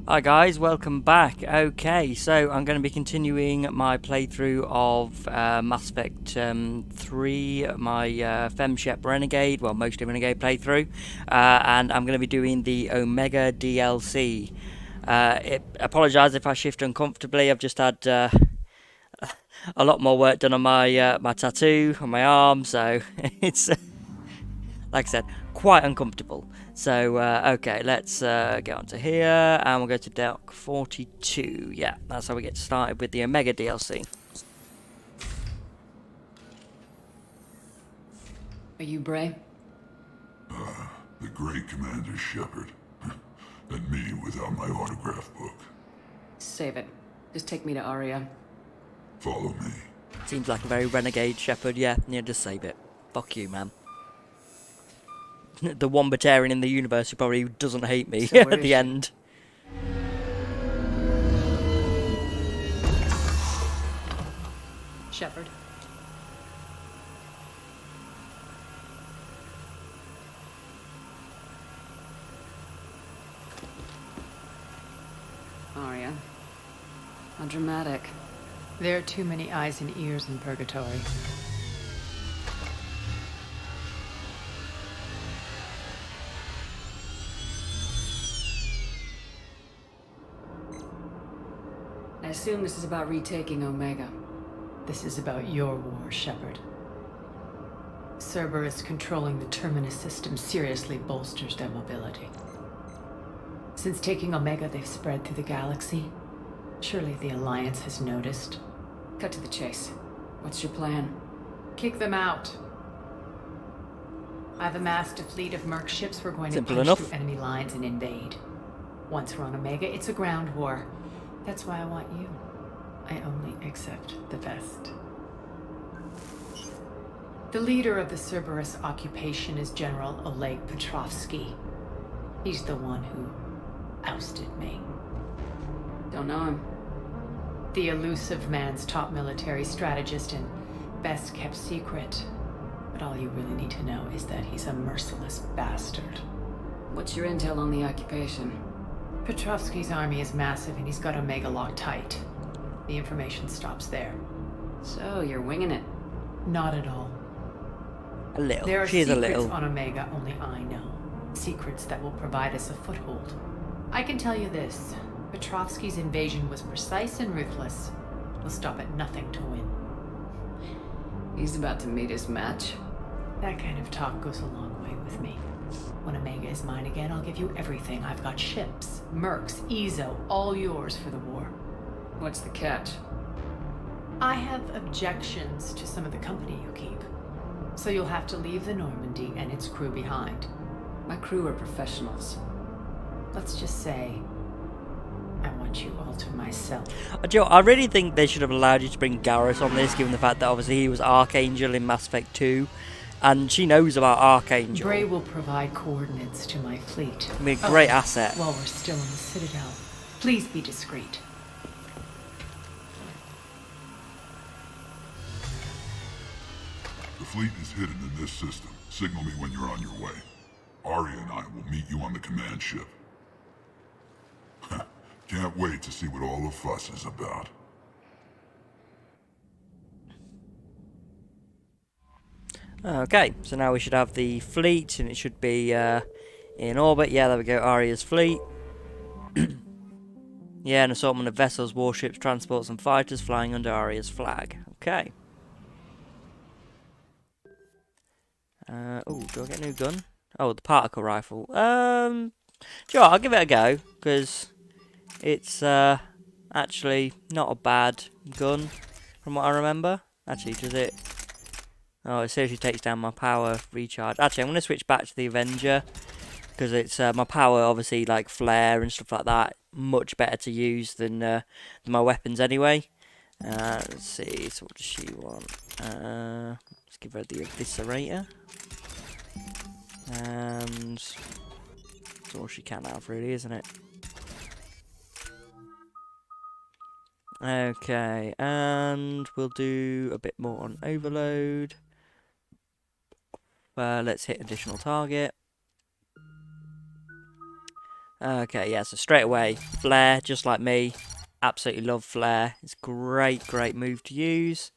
Hi guys, welcome back. Okay, so I'm going to be continuing my playthrough of Mass Effect 3, my FemShep Renegade, well mostly Renegade playthrough, and I'm going to be doing the Omega DLC. Apologise if I shift uncomfortably, I've just had a lot more work done on my my tattoo on my arm, so it's like I said, quite uncomfortable. So, okay, let's get onto here, and we'll go to Dock 42. Yeah, that's how we get started with the Omega DLC. Are you Bray? The great Commander Shepard. And me without my autograph book. Save it. Just take me to Aria. Follow me. Seems like a very renegade Shepard. Yeah, just save it. Fuck you, man. The one Batarian in the universe who probably doesn't hate me So at the end. Shepard. Aria. How dramatic. There are too many eyes and ears in purgatory. I assume this is about retaking Omega. This is about your war, Shepard. Cerberus controlling the Terminus system seriously bolsters their mobility. Since taking Omega, they've spread through the galaxy. Surely the Alliance has noticed. Cut to the chase. What's your plan? Kick them out. I've amassed a fleet of merc ships. We're going Simple to punch enough. through enemy lines and invade. Once we're on Omega, it's a ground war. That's why I want you. I only accept the best. The leader of the Cerberus occupation is General Oleg Petrovsky. He's the one who ousted me. Don't know him. The elusive man's top military strategist and best kept secret. But all you really need to know is that he's a merciless bastard. What's your intel on the occupation? Petrovsky's army is massive and he's got Omega locked tight. The information stops there. So, you're winging it. Not at all. A little. There are She's a secrets little. on Omega only I know. Secrets that will provide us a foothold. I can tell you this. Petrovsky's invasion was precise and ruthless. We'll stop at nothing to win. He's about to meet his match. That kind of talk goes a long way with me. When Omega is mine again, I'll give you everything. I've got ships, mercs, Ezo, all yours for the war. What's the catch? I have objections to some of the company you keep. So you'll have to leave the Normandy and its crew behind. My crew are professionals. Let's just say, I want you all to myself. Joe, I really think they should have allowed you to bring Garrus on this, given the fact that obviously he was Archangel in Mass Effect 2, and she knows about Archangel. Bray will provide coordinates to my fleet. I mean, a great asset. While we're still in the Citadel, please be discreet. The fleet is hidden in this system. Signal me when you're on your way. Aria and I will meet you on the command ship. Can't wait to see what all the fuss is about. Okay, so now we should have the fleet, and it should be in orbit. Yeah, there we go, Aria's fleet. Yeah, an assortment of vessels, warships, transports, and fighters flying under Aria's flag. Okay. Oh, do I get a new gun? Oh, the particle rifle. Sure, I'll give it a go, because it's actually not a bad gun, from what I remember. Actually, does it? Oh, it seriously takes down my power recharge. Actually, I'm going to switch back to the Avenger, because it's my power, obviously, like flare and stuff like that, much better to use than my weapons anyway. Let's see, so what does she want? Let's give her the Eviscerator. And that's all she can have, really, isn't it? Okay, and we'll do a bit more on Overload. Let's hit additional target. Okay, yeah, so straight away, flare, just like me. Absolutely love flare. It's great, great move to use.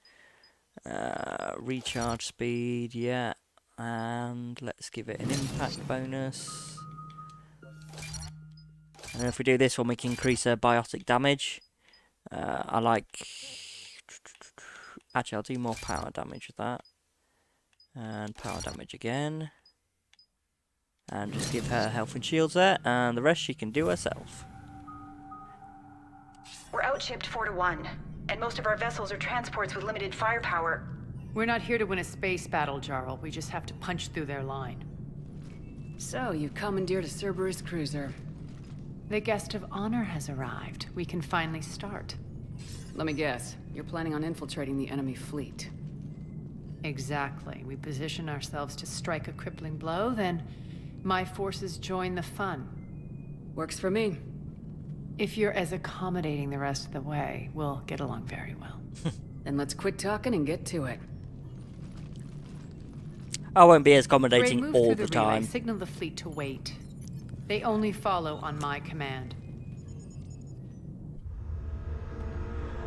Recharge speed, yeah. And let's give it an impact bonus. And if we do this one, we can increase our biotic damage. I like... Actually, I'll do more power damage with that. And power damage again. And just give her health and shields there. And the rest she can do herself. We're outshipped 4-1, and most of our vessels are transports with limited firepower. We're not here to win a space battle, Jarl. We just have to punch through their line. So, you commandeered a Cerberus cruiser. The guest of honor has arrived. We can finally start. Let me guess, you're planning on infiltrating the enemy fleet. Exactly. We position ourselves to strike a crippling blow, then my forces join the fun. Works for me. If you're as accommodating the rest of the way, we'll get along very well. Then let's quit talking and get to it. I won't be as Ray, accommodating move all through the relay. time. Signal the fleet to wait. They only follow on my command.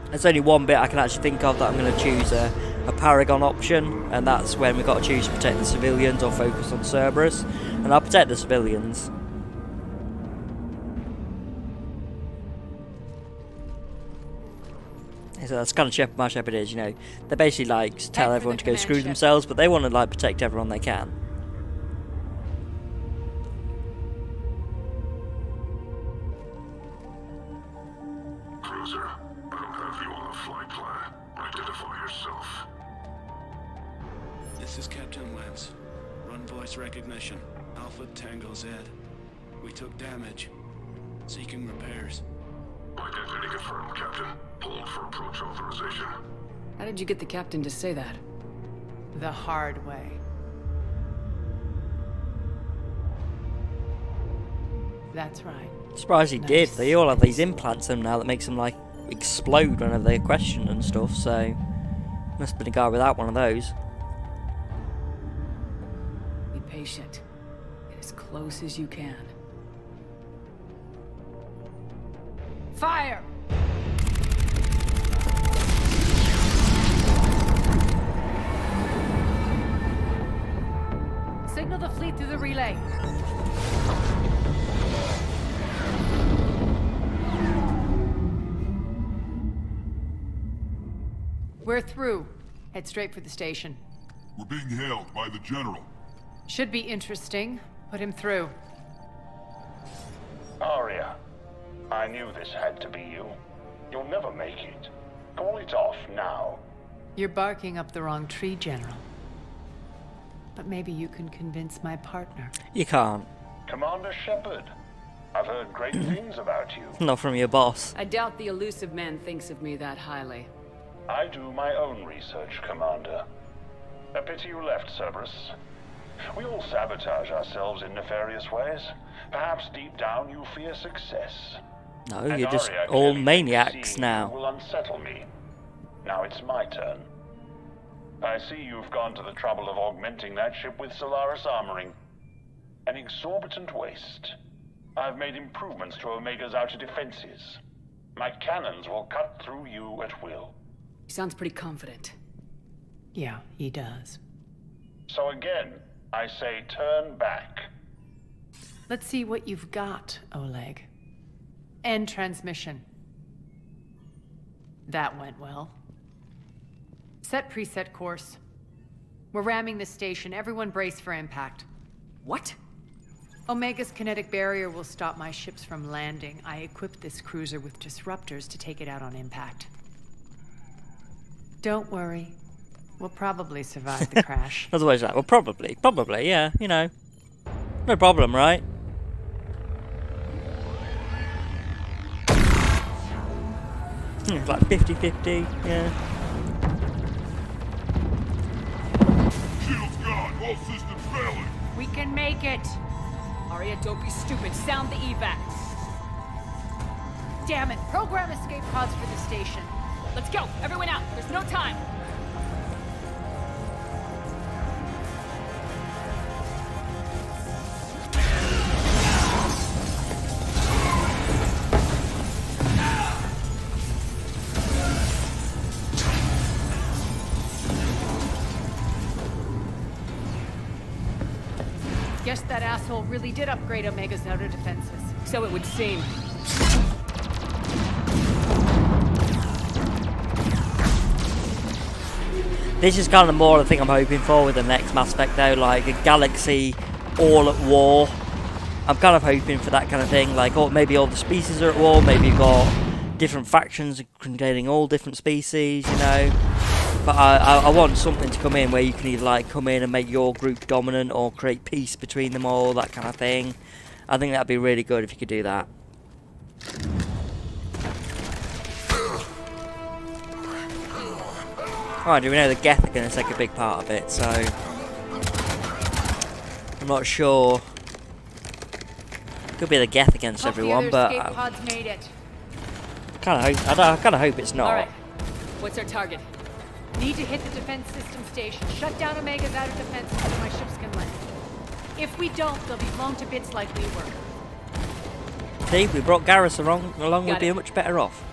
There's only one bit I can actually think of that I'm going to choose a Paragon option, and that's when we've got to choose to protect the civilians or focus on Cerberus. And I'll protect the civilians. So that's kind of my shepherd is, you know. They basically like tell Head for everyone the to go command screw ship. themselves, but they want to like protect everyone they can. Cruiser, I don't have you on the flight plan. Identify yourself. This is Captain Lance. Run voice recognition. Alpha Tango Z. We took damage. Seeking repairs. Identity confirmed, Captain. Hold for approach authorization. How did you get the captain to say that? The hard way. That's right. Surprised he did. They all have these implants in them now that makes them like explode whenever they question and stuff, so must have been a guy without one of those. Be patient. Get as close as you can. Fire! Signal the fleet through the relay. We're through. Head straight for the station. We're being hailed by the General. Should be interesting. Put him through. Aria, I knew this had to be you. You'll never make it. Call it off now. You're barking up the wrong tree, General. But maybe you can convince my partner. You can't. Commander Shepard, I've heard great things about you. Not from your boss. I doubt the elusive man thinks of me that highly. I do my own research, Commander. A pity you left, Cerberus. We all sabotage ourselves in nefarious ways. Perhaps deep down you fear success. No, And you're just Aria all clearly maniacs thinks seeing now. you will unsettle me. Now it's my turn. I see you've gone to the trouble of augmenting that ship with Solaris armoring. An exorbitant waste. I've made improvements to Omega's outer defenses. My cannons will cut through you at will. He sounds pretty confident. Yeah, he does. So again, I say turn back. Let's see what you've got, Oleg. End transmission. That went well. Set preset course. We're ramming the station. Everyone brace for impact. What? Omega's kinetic barrier will stop my ships from landing. I equipped this cruiser with disruptors to take it out on impact. Don't worry. We'll probably survive the crash. Otherwise, like, well, probably, yeah, you know. No problem, right? Like 50-50, yeah. Shields gone. All systems failing. We can make it! Aria, don't be stupid. Sound the evac. Damn it! Program escape pods for the station. Let's go. Everyone out. There's no time. that asshole really did upgrade Omega's outer defenses. So it would seem. This is kind of more the thing I'm hoping for with the next Mass Effect though, like a galaxy all at war. I'm kind of hoping for that kind of thing, like, or maybe all the species are at war, maybe you've got different factions containing all different species, you know. But I want something to come in where you can either like come in and make your group dominant or create peace between them all, that kind of thing. I think that'd be really good if you could do that. Alright, do we know the Geth are going to take a big part of it, so I'm not sure. Could be the Geth against Hope everyone, the other but escape pods made it. I kind of hope it's not. Alright. What's our target? Need to hit the defense system station. Shut down Omega's outer defenses so my ships can land. If we don't, they'll be blown to bits like we were. See, if we brought Garrus along, we'd Got be it. much better off.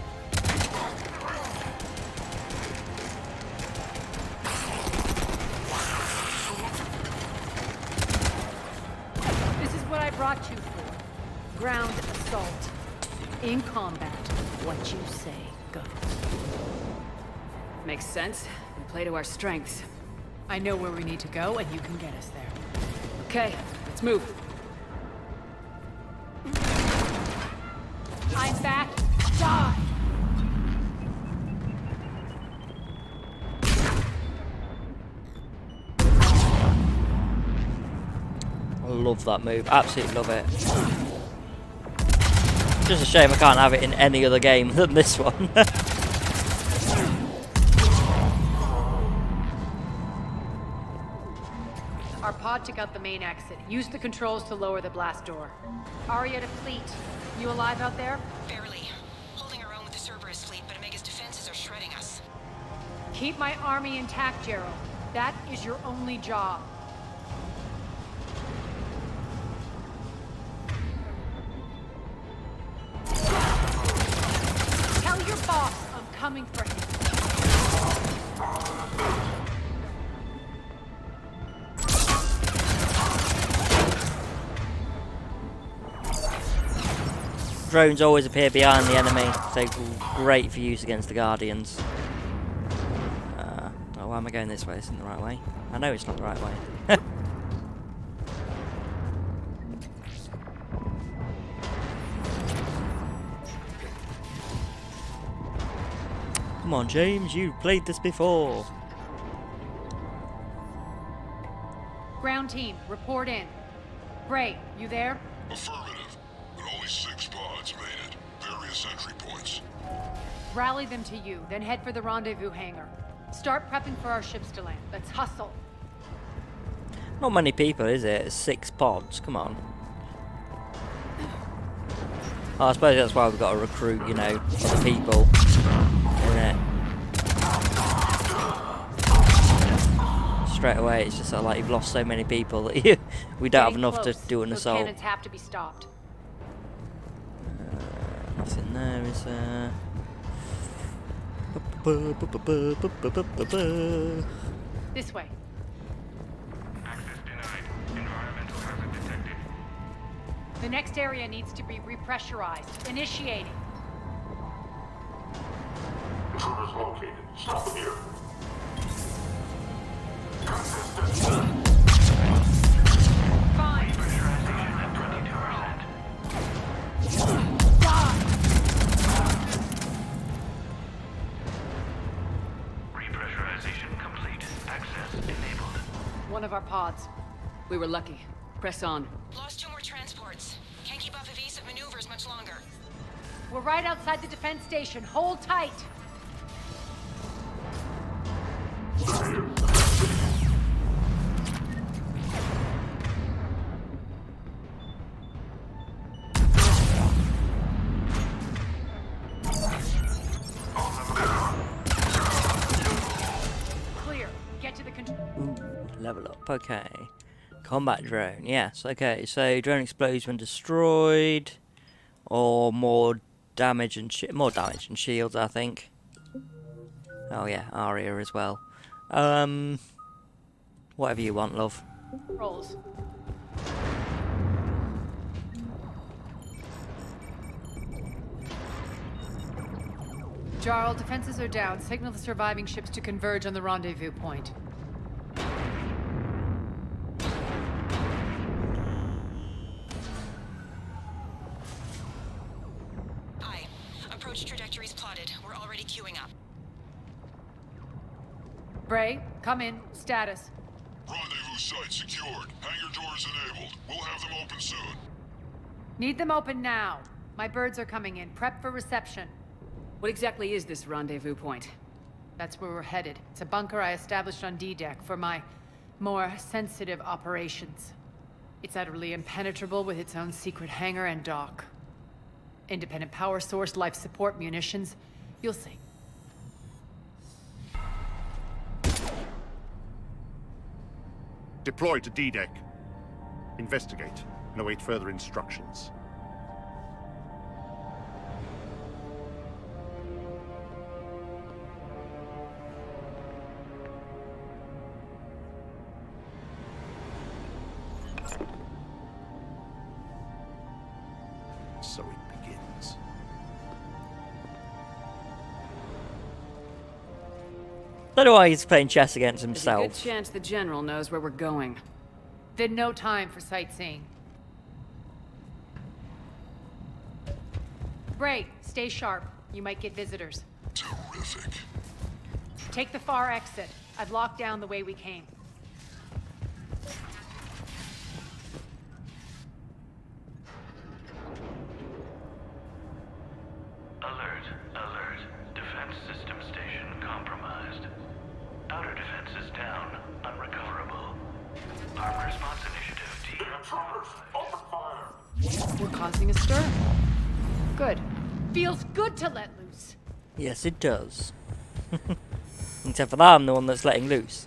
This is what I brought you for. Ground assault. In combat, what you say goes. Makes sense. We play to our strengths. I know where we need to go, and you can get us there. Okay, let's move. I'm back. Die! I love that move. Absolutely love it. Just a shame I can't have it in any other game than this one. Our pod took out the main exit. Use the controls to lower the blast door. Aria to fleet. You alive out there? Barely. Holding our own with the Cerberus fleet, but Omega's defenses are shredding us. Keep my army intact, Gerald. That is your only job. Tell your boss I'm coming for him. Drones always appear behind the enemy, so great for use against the Guardians. Oh, why am I going this way? This isn't the right way. I know it's not the right way. Come on, James, you've played this before. Ground team, report in. Gray, you there? Affirmative, but only 6 pods made it. Various entry points. Rally them to you, then head for the rendezvous hangar. Start prepping for our ships to land. Let's hustle. Not many people, is it? 6 pods, come on. Oh, I suppose that's why we've got to recruit, you know, other people. Isn't it? Straight away, it's just sort of like you've lost so many people that we don't have Getting enough close. to do an Those assault. cannons have to be stopped. Nothing there, is there? This way. Access denied. Environmental hazard detected. The next area needs to be repressurized. Initiating. Intruders located. Stop them here. Fine. Pressurization at 22%. Repressurization complete. Access enabled. One of our pods. We were lucky. Press on. Lost 2 more transports. Can't keep up evasive maneuvers much longer. We're right outside the defense station. Hold tight. Clear. Get to the control. Level up, okay. Combat drone, yes, okay. So drone explodes when destroyed, or more damage and shields, I think. Oh yeah, Aria as well. Whatever you want, love. Rolls. Jarl, defenses are down. Signal the surviving ships to converge on the rendezvous point. Aye. Approach trajectories plotted. We're already queuing up. Bray, come in. Status. Rendezvous site secured. Hangar doors enabled. We'll have them open soon. Need them open now. My birds are coming in. Prep for reception. What exactly is this rendezvous point? That's where we're headed. It's a bunker I established on D-Deck for my more sensitive operations. It's utterly impenetrable with its own secret hangar and dock. Independent power source, life support, munitions. You'll see. Deploy to D-Deck. Investigate and await further instructions. So it begins. Don't know why he's playing chess against There's a good himself. chance the General knows where we're going. Then no time for sightseeing. Bray, stay sharp. You might get visitors. Terrific. Take the far exit. I've locked down the way we came. Alert, alert. Defense system station compromised. Outer defenses down, unrecoverable. Armed response initiative team. We're causing a stir. Good. Feels good to let loose. Yes, it does. Except for that, I'm the one that's letting loose.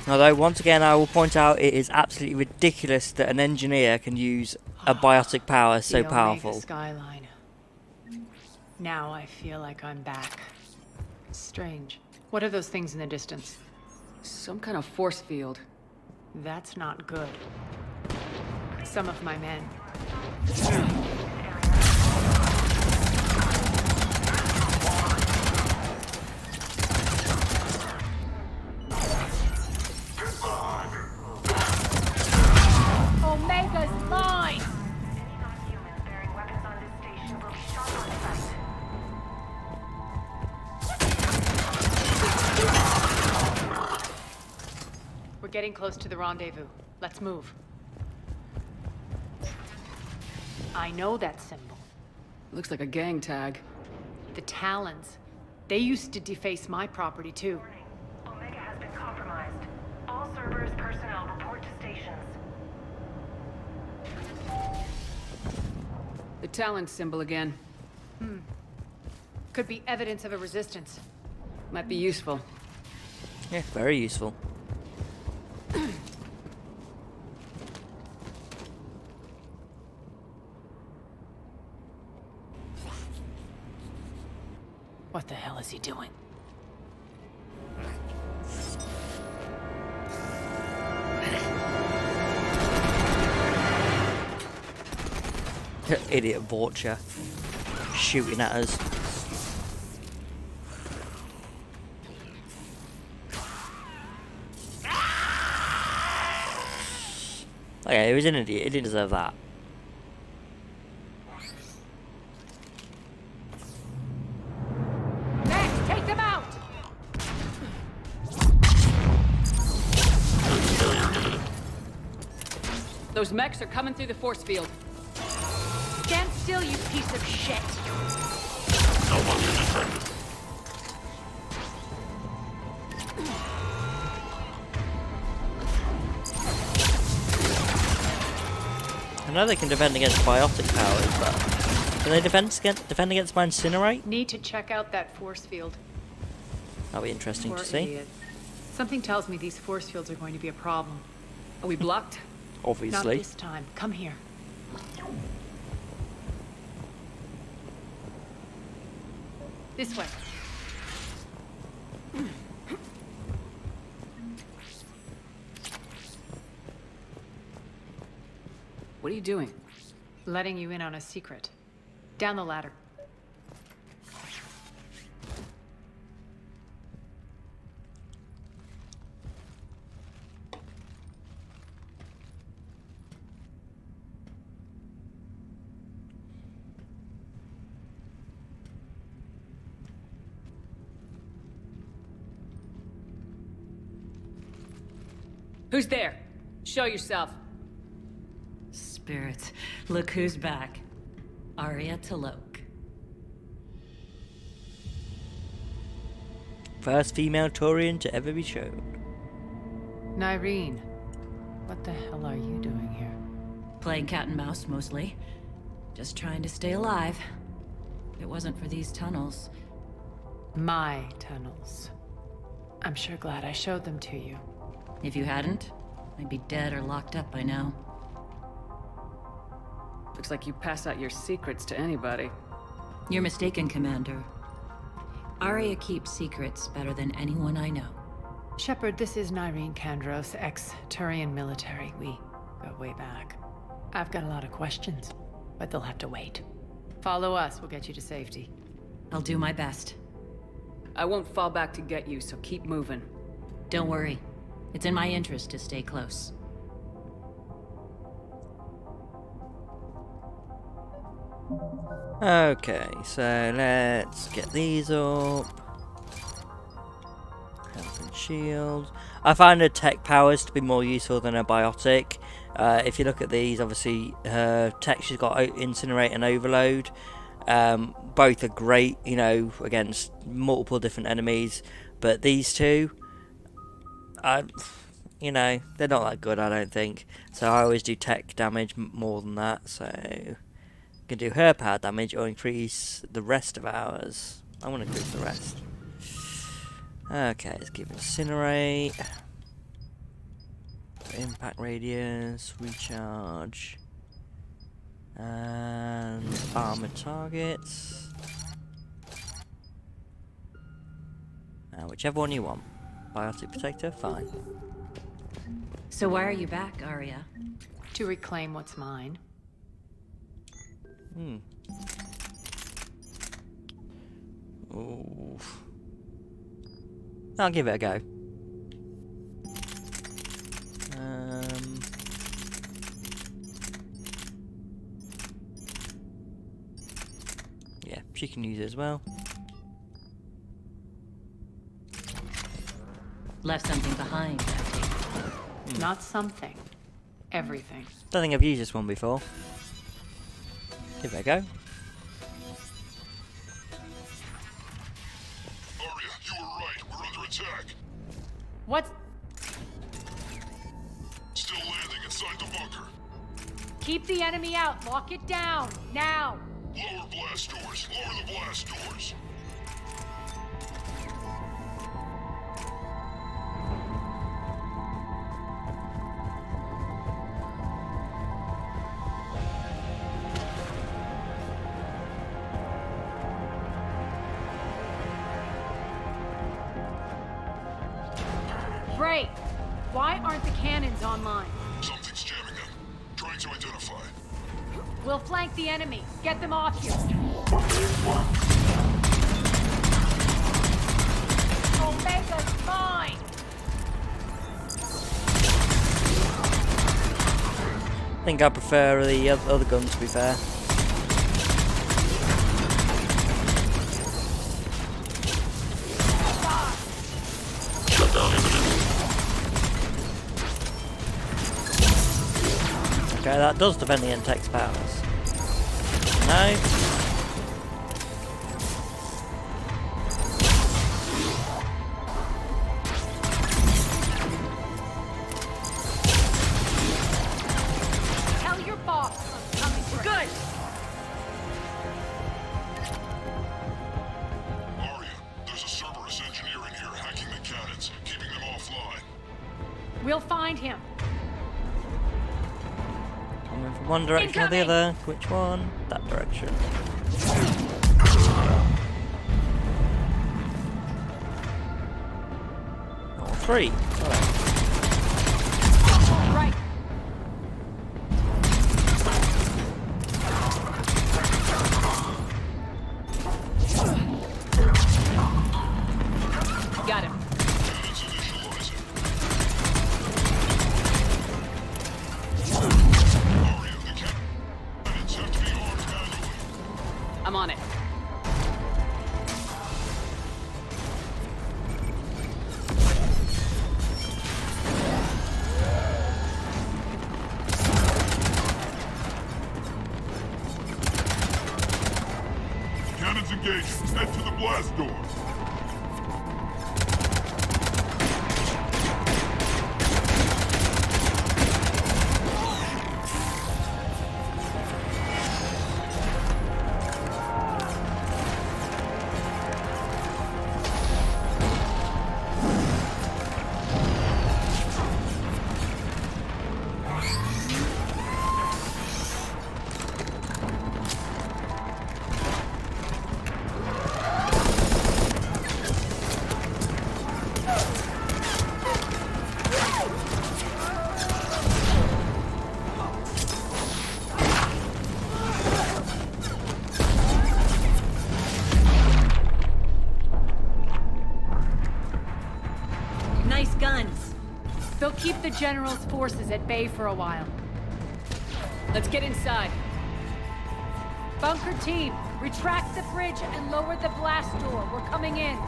Although, once again, I will point out it is absolutely ridiculous that an engineer can use a biotic power so The Omega powerful. Skyline. Now I feel like I'm back. Strange. What are those things in the distance? Some kind of force field. That's not good. Some of my men. Omega's mine! Any non-humans bearing weapons on this station will be shot on sight. We're getting close to the rendezvous. Let's move. I know that symbol. Looks like a gang tag. The Talons. They used to deface my property too. Warning. Omega has been compromised. All servers, personnel, report to stations. The Talon symbol again. Could be evidence of a resistance. Might be useful. Yeah, very useful. What the hell is he doing? Idiot Vorcha shooting at us. Okay, he was an idiot. He didn't deserve that. Max, take them out! Those mechs are coming through the force field. Stand still, you piece of shit! I know they can defend against biotic powers, but can they defend against my incinerate? Need to check out that force field. That'll be interesting Poor to see. idiot. Something tells me these force fields are going to be a problem. Are we blocked? Not Obviously. this time. Come here. This way. What are you doing? Letting you in on a secret. Down the ladder. Who's there? Show yourself. Spirits, look who's back. Aria Talok. First female Taurian to ever be shown. Nyreen, what the hell are you doing here? Playing cat and mouse, mostly. Just trying to stay alive. If it wasn't for these tunnels. My tunnels. I'm sure glad I showed them to you. If you hadn't, I'd be dead or locked up by now. Looks like you pass out your secrets to anybody. You're mistaken, Commander. Aria keeps secrets better than anyone I know. Shepard, this is Nyreen Kandros, ex-Turian military. We go way back. I've got a lot of questions, but they'll have to wait. Follow us, we'll get you to safety. I'll do my best. I won't fall back to get you, so keep moving. Don't worry. It's in my interest to stay close. Okay, so let's get these up. Health and shield. I find her tech powers to be more useful than a biotic. If you look at these, obviously her tech, she's got Incinerate and Overload. Both are great, you know, against multiple different enemies. But these two, you know, they're not that good, I don't think. So I always do tech damage more than that. So can do her power damage or increase the rest of ours. I want to increase the rest. Okay, let's give Incinerate. Impact radius, recharge, and armored targets. Whichever one you want. Biotic protector, fine. So why are you back, Aria? To reclaim what's mine. Ooh. I'll give it a go. Yeah, she can use it as well. Left something behind, I take. Not something. Everything. Don't think I've used this one before. Give it a go. Aria, you were right. We're under attack. What's... Still landing inside the bunker. Keep the enemy out. Lock it down. Now. Lower blast doors. Lower the blast doors. Great. Why aren't the cannons online? Something's jamming them. Trying to identify. We'll flank the enemy. Get them off you. Omega's mine! I think I prefer the other gun, to be fair. Okay, that does defend the Entech's powers. No. Tell your boss I'm coming for good. Aria, there's a Cerberus engineer in here hacking the cannons, keeping them offline. We'll find him. Coming from one direction or the other. Which one? That direction. Or three. Right. I'm on it. Cannons engaged. Head to the blast door. Nice guns. They'll keep the General's forces at bay for a while. Let's get inside. Bunker team, retract the bridge and lower the blast door. We're coming in.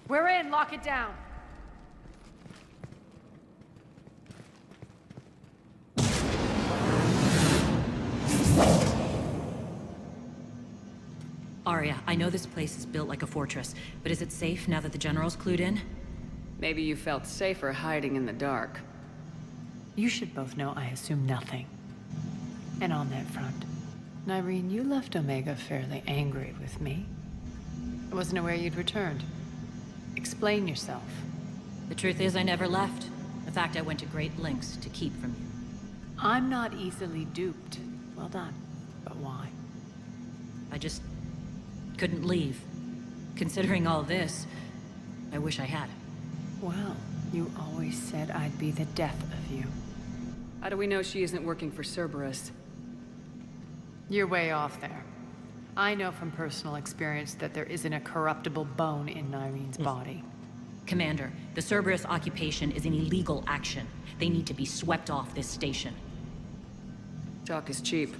We're in. Lock it down. Aria, I know this place is built like a fortress, but is it safe now that the General's clued in? Maybe you felt safer hiding in the dark. You should both know I assume nothing. And on that front, Nyreen, you left Omega fairly angry with me. I wasn't aware you'd returned. Explain yourself. The truth is I never left. In fact, I went to great lengths to keep from you. I'm not easily duped. Well done. But why? I just couldn't leave. Considering all this, I wish I had. Well, you always said I'd be the death of you. How do we know she isn't working for Cerberus? You're way off there. I know from personal experience that there isn't a corruptible bone in Nyreen's body. Commander, the Cerberus occupation is an illegal action. They need to be swept off this station. Talk is cheap.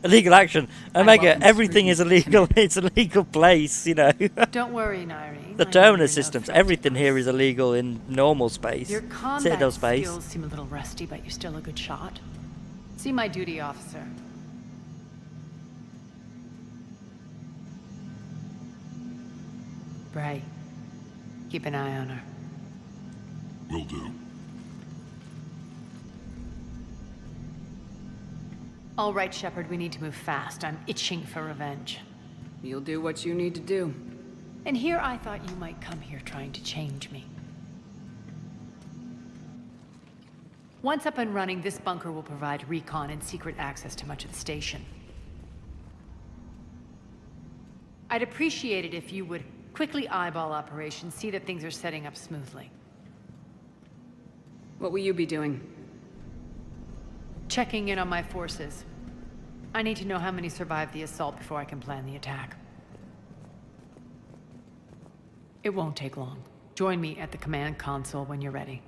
Illegal action. Omega, everything is illegal. It's a legal place, you know. Don't worry, Nyreen. The terminus systems, everything here is illegal in normal space. Your combat Citadel space. skills seem a little rusty, but you're still a good shot. See my duty officer. Bray, keep an eye on her. Will do. All right, Shepard, we need to move fast. I'm itching for revenge. You'll do what you need to do. And here I thought you might come here trying to change me. Once up and running, this bunker will provide recon and secret access to much of the station. I'd appreciate it if you would quickly eyeball operations, see that things are setting up smoothly. What will you be doing? Checking in on my forces. I need to know how many survived the assault before I can plan the attack. It won't take long. Join me at the command console when you're ready.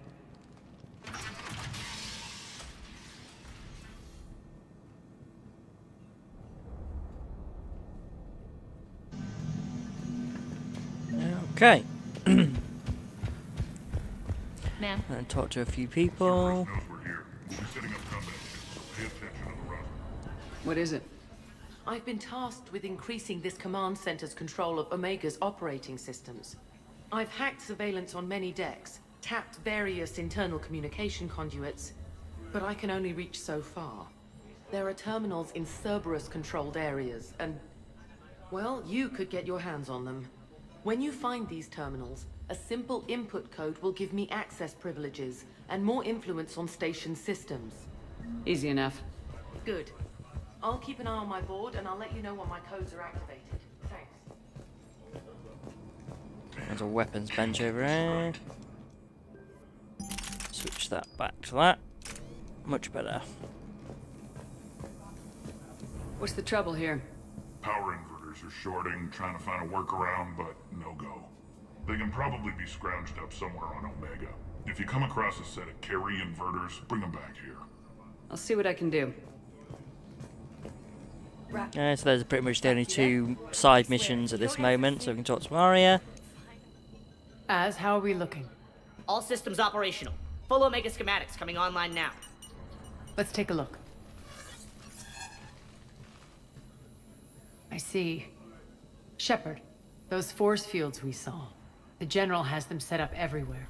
Okay. Ma'am? And talk to a few people. What is it? I've been tasked with increasing this command center's control of Omega's operating systems. I've hacked surveillance on many decks, tapped various internal communication conduits, but I can only reach so far. There are terminals in Cerberus-controlled areas, and, well, you could get your hands on them. When you find these terminals, a simple input code will give me access privileges and more influence on station systems. Easy enough. Good. I'll keep an eye on my board and I'll let you know when my codes are activated. Thanks. There's a weapons bench over there. Switch that back to that. Much better. What's the trouble here? Power inverters are shorting, trying to find a workaround, but no go. They can probably be scrounged up somewhere on Omega. If you come across a set of carry inverters, bring them back here. I'll see what I can do. So those are pretty much the only two side missions at this moment, so we can talk to Aria. How are we looking? All systems operational. Full Omega schematics coming online now. Let's take a look. I see. Shepard, those force fields we saw. The General has them set up everywhere.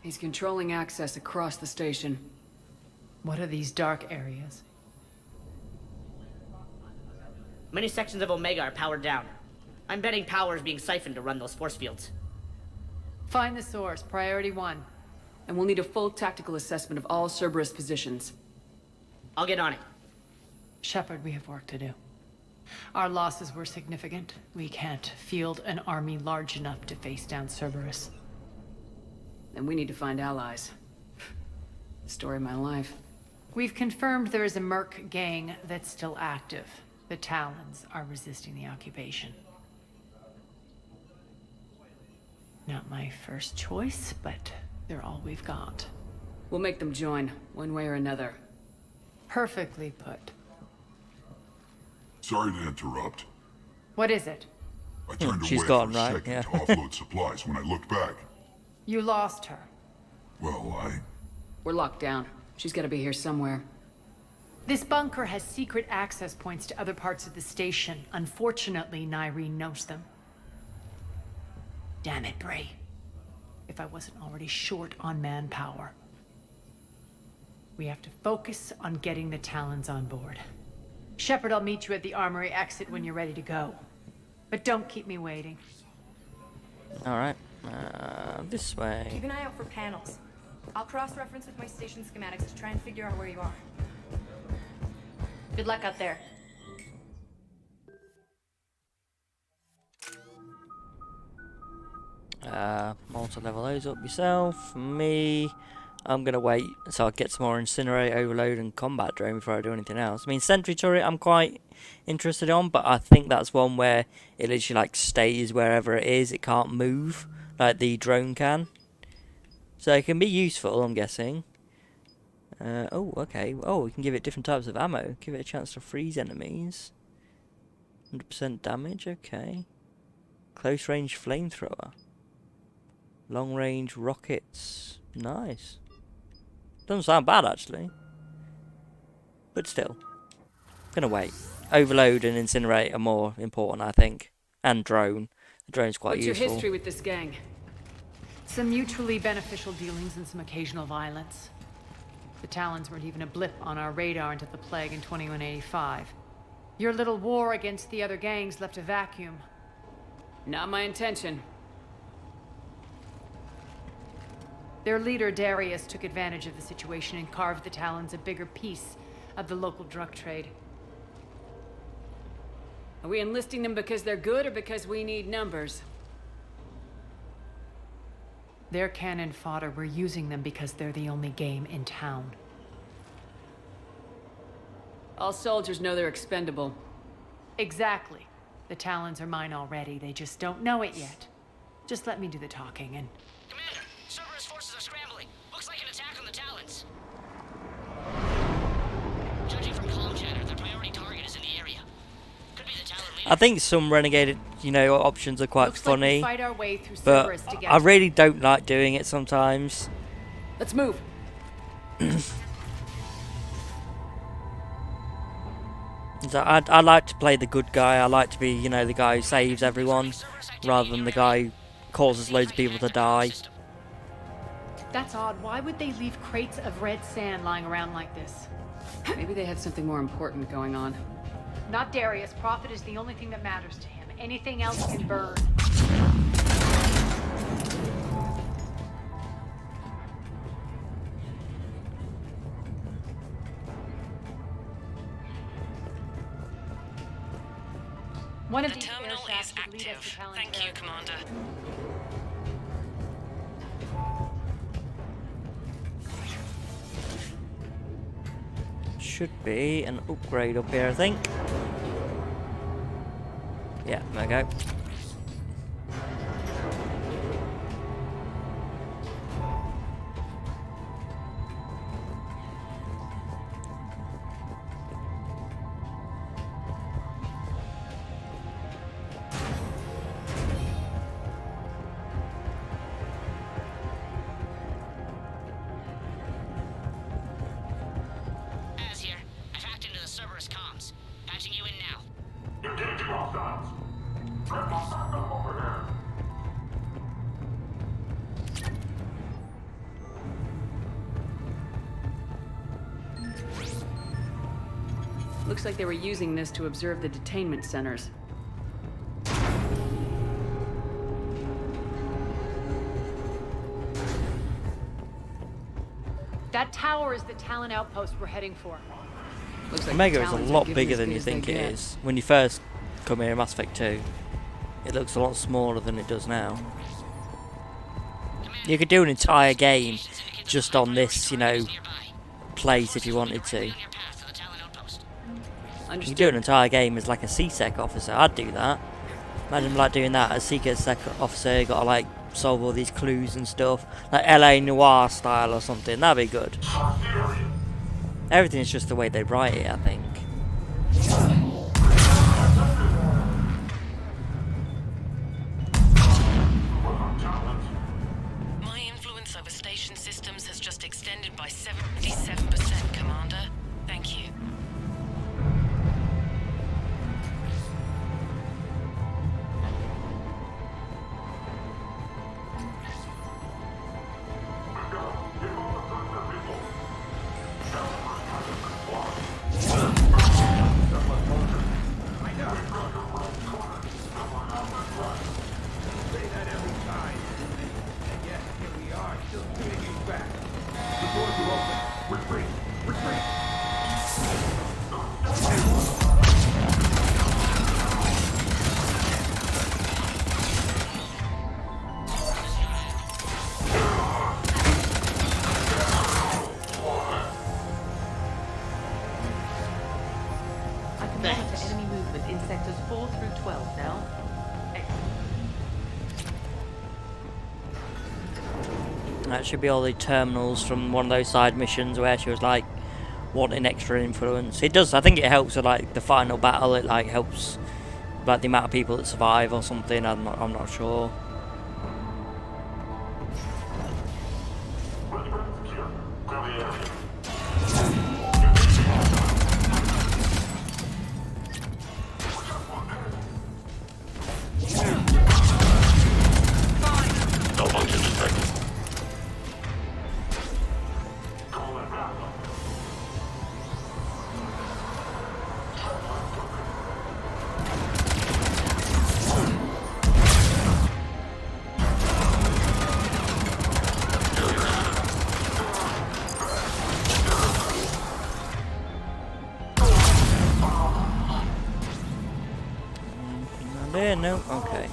He's controlling access across the station. What are these dark areas? Many sections of Omega are powered down. I'm betting power is being siphoned to run those force fields. Find the source, priority 1. And we'll need a full tactical assessment of all Cerberus positions. I'll get on it. Shepard, we have work to do. Our losses were significant. We can't field an army large enough to face down Cerberus. And we need to find allies. Story of my life. We've confirmed there is a Merc gang that's still active. The Talons are resisting the occupation. Not my first choice, but they're all we've got. We'll make them join, one way or another. Perfectly put. Sorry to interrupt. What is it? I turned She's away gone, for a right? second Yeah. to offload supplies when I looked back. You lost her. Well, We're locked down. She's gotta be here somewhere. This bunker has secret access points to other parts of the station. Unfortunately, Nyreen knows them. Damn it, Bray. If I wasn't already short on manpower. We have to focus on getting the Talons on board. Shepard, I'll meet you at the armory exit when you're ready to go. But don't keep me waiting. Alright, this way. Keep an eye out for panels. I'll cross-reference with my station schematics to try and figure out where you are. Good luck out there. Multi-level those up yourself. Me, I'm gonna wait so I get some more incinerate, overload, and combat drone before I do anything else. I mean, sentry turret I'm quite interested on, but I think that's one where it literally like stays wherever it is. It can't move like the drone can, so it can be useful, I'm guessing. Oh, okay. Oh, we can give it different types of ammo. Give it a chance to freeze enemies. 100% damage. Okay. Close range flamethrower. Long range rockets. Nice. Doesn't sound bad actually. But still. Gonna wait. Overload and incinerate are more important, I think. And drone. The drone's quite useful. What's your history with this gang? Some mutually beneficial dealings and some occasional violence. The Talons weren't even a blip on our radar until the plague in 2185. Your little war against the other gangs left a vacuum. Not my intention. Their leader, Darius, took advantage of the situation and carved the Talons a bigger piece of the local drug trade. Are we enlisting them because they're good or because we need numbers? They're cannon fodder. We're using them because they're the only game in town. All soldiers know they're expendable. Exactly. The Talons are mine already. They just don't know it yet. Just let me do the talking and... Commander, Cerberus forces are scrambling. Looks like an attack on the Talons. Judging from comm chatter, their priority target is in the area. Could be the Talon leader. I think some renegade, options are quite Looks funny, like we fight our way through but Cerberus together. I really don't like doing it sometimes. Let's move. So I like to play the good guy. I like to be, the guy who saves everyone, rather than the guy who causes loads of people to die. That's odd. Why would they leave crates of red sand lying around like this? Maybe they had something more important going on. Not Darius. Profit is the only thing that matters to him. Anything else can burn. One of The these terminal air is shafts should lead us active. to Talon Thank you, territory. Commander. should be an upgrade up here, I think. Yeah, there we go. Looks like they were using this to observe the detainment centers. That tower is the Talon outpost we're heading for. Looks like Omega the is a Talons are lot giving bigger as than good you as they think it get. is. When you first come here in Mass Effect 2, it looks a lot smaller than it does now. You could do an entire game just on this, you know, place if you wanted to. You could do an entire game as like a C-Sec officer. I'd do that. Imagine like doing that as C-Sec officer. You gotta like solve all these clues and stuff, like LA Noire style or something. That'd be good. Everything's just the way they write it, I think. My influence over station systems has just extended by 77%, Commander. Thank you. That should be all the terminals from one of those side missions where she was like wanting extra influence. It does, I think it helps with like the final battle. It like helps like the amount of people that survive or something. I'm not sure. There, no, okay.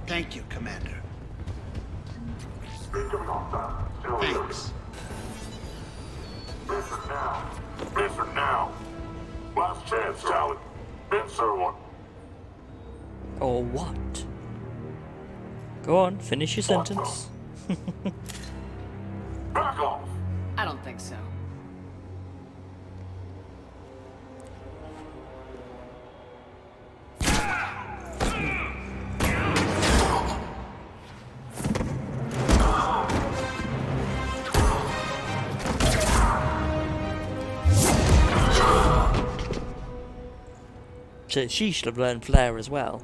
Thank you, Commander. Thanks. Answer now. Answer now. Last chance, Talon. Answer one. Or what? Go on, finish your sentence. Back off. I don't think so. So she should have learned Flare as well.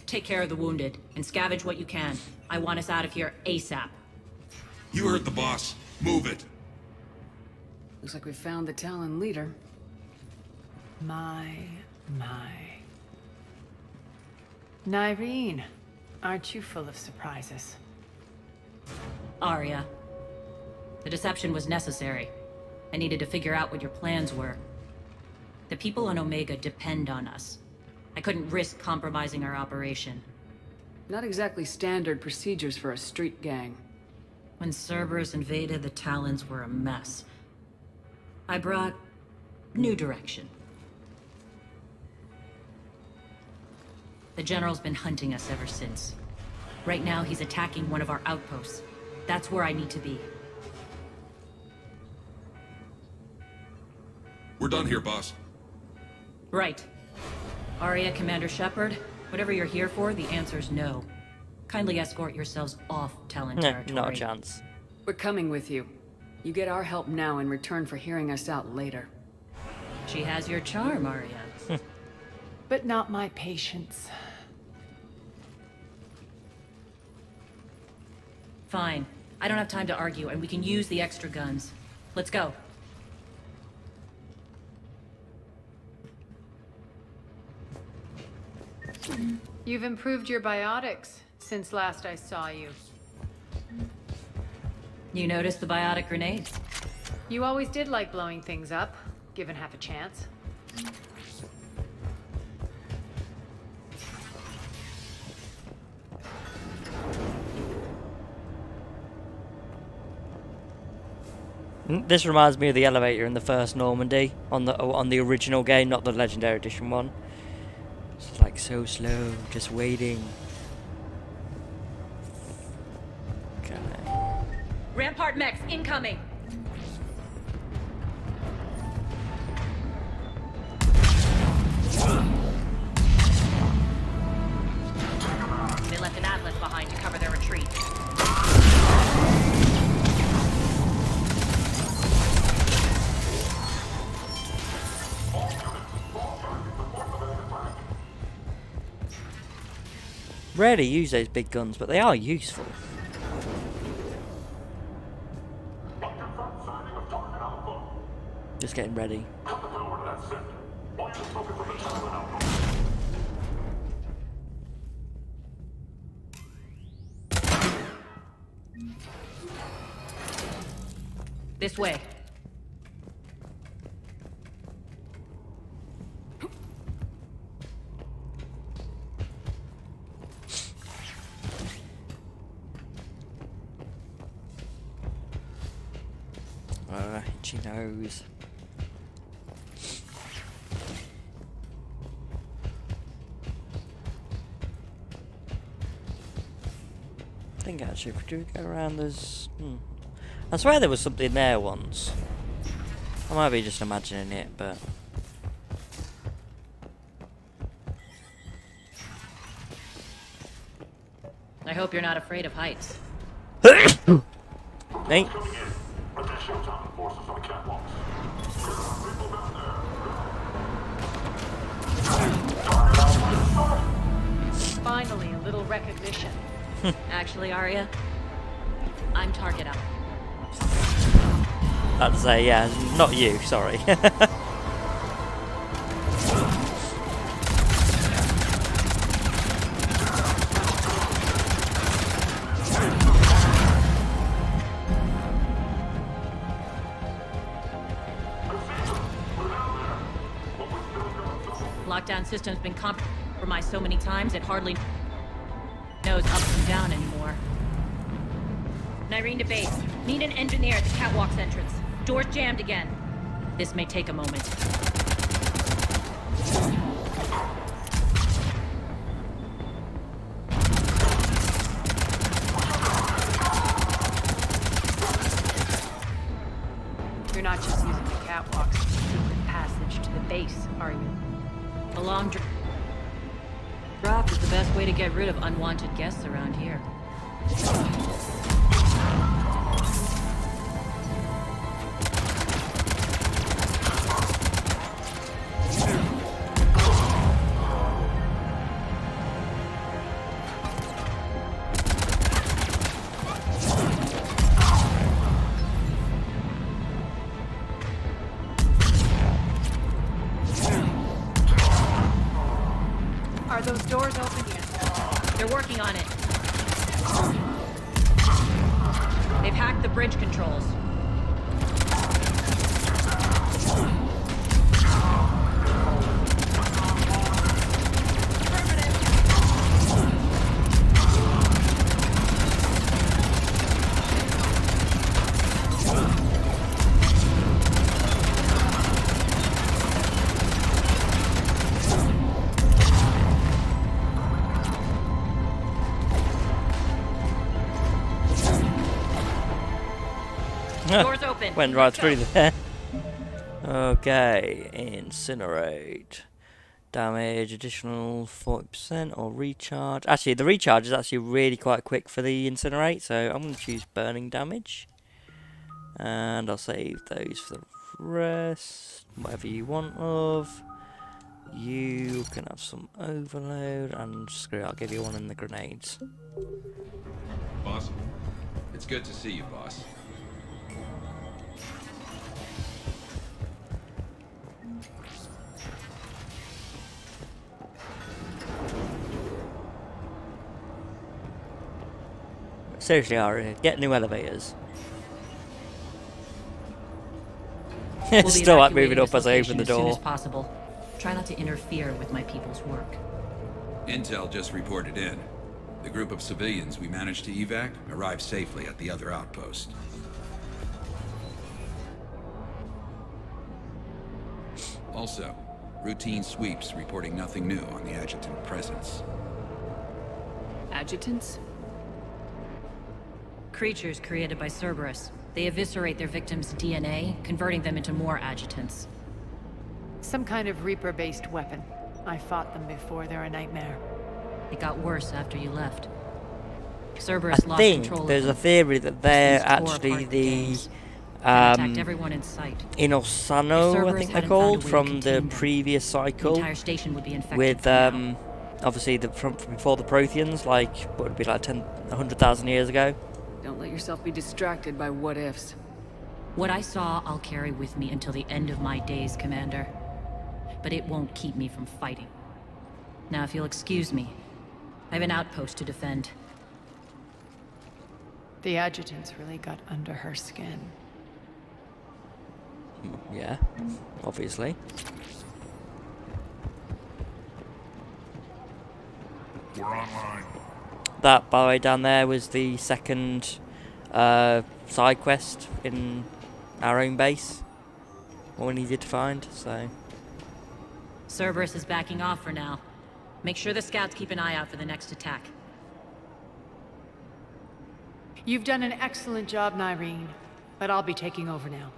Take care of the wounded, and scavenge what you can. I want us out of here ASAP. You heard the boss. Move it. Looks like we found the Talon leader. My. Nyreen. Aren't you full of surprises? Aria. The deception was necessary. I needed to figure out what your plans were. The people on Omega depend on us. I couldn't risk compromising our operation. Not exactly standard procedures for a street gang. When Cerberus invaded, the Talons were a mess. I brought new direction. The General's been hunting us ever since. Right now, he's attacking one of our outposts. That's where I need to be. We're done here, boss. Right. Aria, Commander Shepard, whatever you're here for, the answer's no. Kindly escort yourselves off Talon territory. Not a chance. We're coming with you. You get our help now in return for hearing us out later. She has your charm, Aria. But not my patience. Fine. I don't have time to argue, and we can use the extra guns. Let's go. You've improved your biotics since last I saw you. You noticed the biotic grenades? You always did like blowing things up, given half a chance. This reminds me of the elevator in the first Normandy on the original game, not the Legendary Edition one. It's like so slow, just waiting. Okay. Rampart mechs incoming! They left an Atlas behind to cover their retreat. Rarely use those big guns, but they are useful. Just getting ready. This way. Itchy nose. I think actually, if we do go around, there's. I swear there was something there once. I might be just imagining it, but. I hope you're not afraid of heights. Hey. Finally, a little recognition. Actually, Aria, I'm target up. I'd say, yeah, not you, sorry. Lockdown system's been compromised so many times it hardly knows up and down anymore. Nyrene to base. Need an engineer at the catwalk's entrance. Door's jammed again. This may take a moment. You're not just using the catwalks as a secret passage to the base, are you? A long drop is the best way to get rid of unwanted guests around here. Are those doors open yet? They're working on it. They've hacked the bridge controls. Doors open. Went right through there. Okay, incinerate. Damage, additional 40% or recharge. Actually, the recharge is actually really quite quick for the incinerate, so I'm going to choose burning damage. And I'll save those for the rest. Whatever you want of. You can have some overload, and screw it, I'll give you one in the grenades. Boss, it's good to see you, boss. Seriously, Aria, get new elevators. We'll be Still like evacuating moving up this as as I open the soon door. as possible. Try not to interfere with my people's work. Intel just reported in. The group of civilians we managed to evac arrived safely at the other outpost. Also, routine sweeps reporting nothing new on the adjutant presence. Adjutants? Creatures created by Cerberus. They eviscerate their victims' DNA, converting them into more adjutants. Some kind of Reaper-based weapon. I fought them before, they're a nightmare. It got worse after you left. Cerberus I lost think control there's of a them. theory that they're These tore actually apart the gangs and attacked everyone in sight. Inosano, I Cerberus think they're hadn't found a called, way to from the contain them, previous cycle. The entire station would be infected With from now. obviously from before the Protheans, like what would it be like 100,000 years ago. Don't let yourself be distracted by what-ifs. What I saw, I'll carry with me until the end of my days, Commander. But it won't keep me from fighting. Now, if you'll excuse me, I have an outpost to defend. The adjutants really got under her skin. Yeah, obviously. We're online. That, by the way, down there was the second side quest in our own base. What we needed to find, so... Cerberus is backing off for now. Make sure the scouts keep an eye out for the next attack. You've done an excellent job, Nyreen, but I'll be taking over now.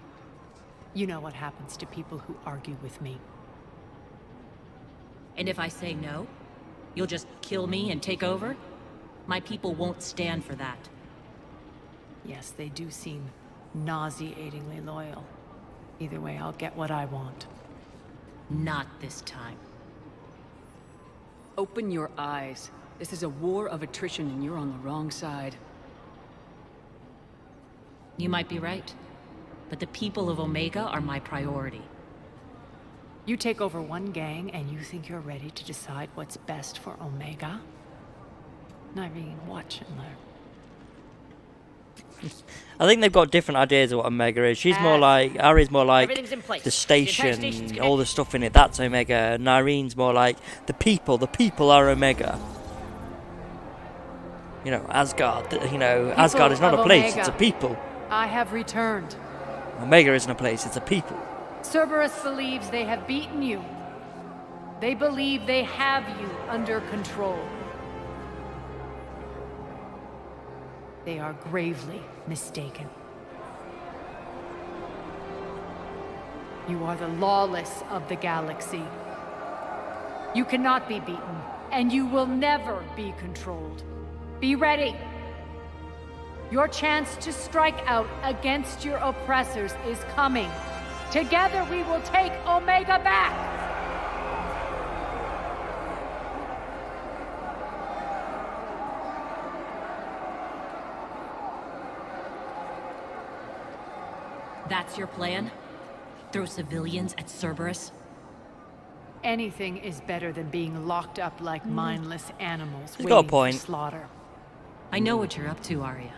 You know what happens to people who argue with me. And if I say no, you'll just kill me and take over? My people won't stand for that. Yes, they do seem nauseatingly loyal. Either way, I'll get what I want. Not this time. Open your eyes. This is a war of attrition and you're on the wrong side. You might be right, but the people of Omega are my priority. You take over one gang and you think you're ready to decide what's best for Omega? Nyreen, watch and learn. I think they've got different ideas of what Omega is. She's more like, Ari's more like Everything's in place. the The entire station's station, connected. all the stuff in it, that's Omega. Nyreen's more like the people are Omega. You know, Asgard, Asgard is not a place, it's a people. I have returned. Omega isn't a place, it's a people. Cerberus believes they have beaten you. They believe they have you under control. They are gravely mistaken. You are the lawless of the galaxy. You cannot be beaten, and you will never be controlled. Be ready. Your chance to strike out against your oppressors is coming. Together we will take Omega back! That's your plan? Throw civilians at Cerberus? Anything is better than being locked up like mindless animals He's got a waiting for point. slaughter. I know what you're up to, Aria.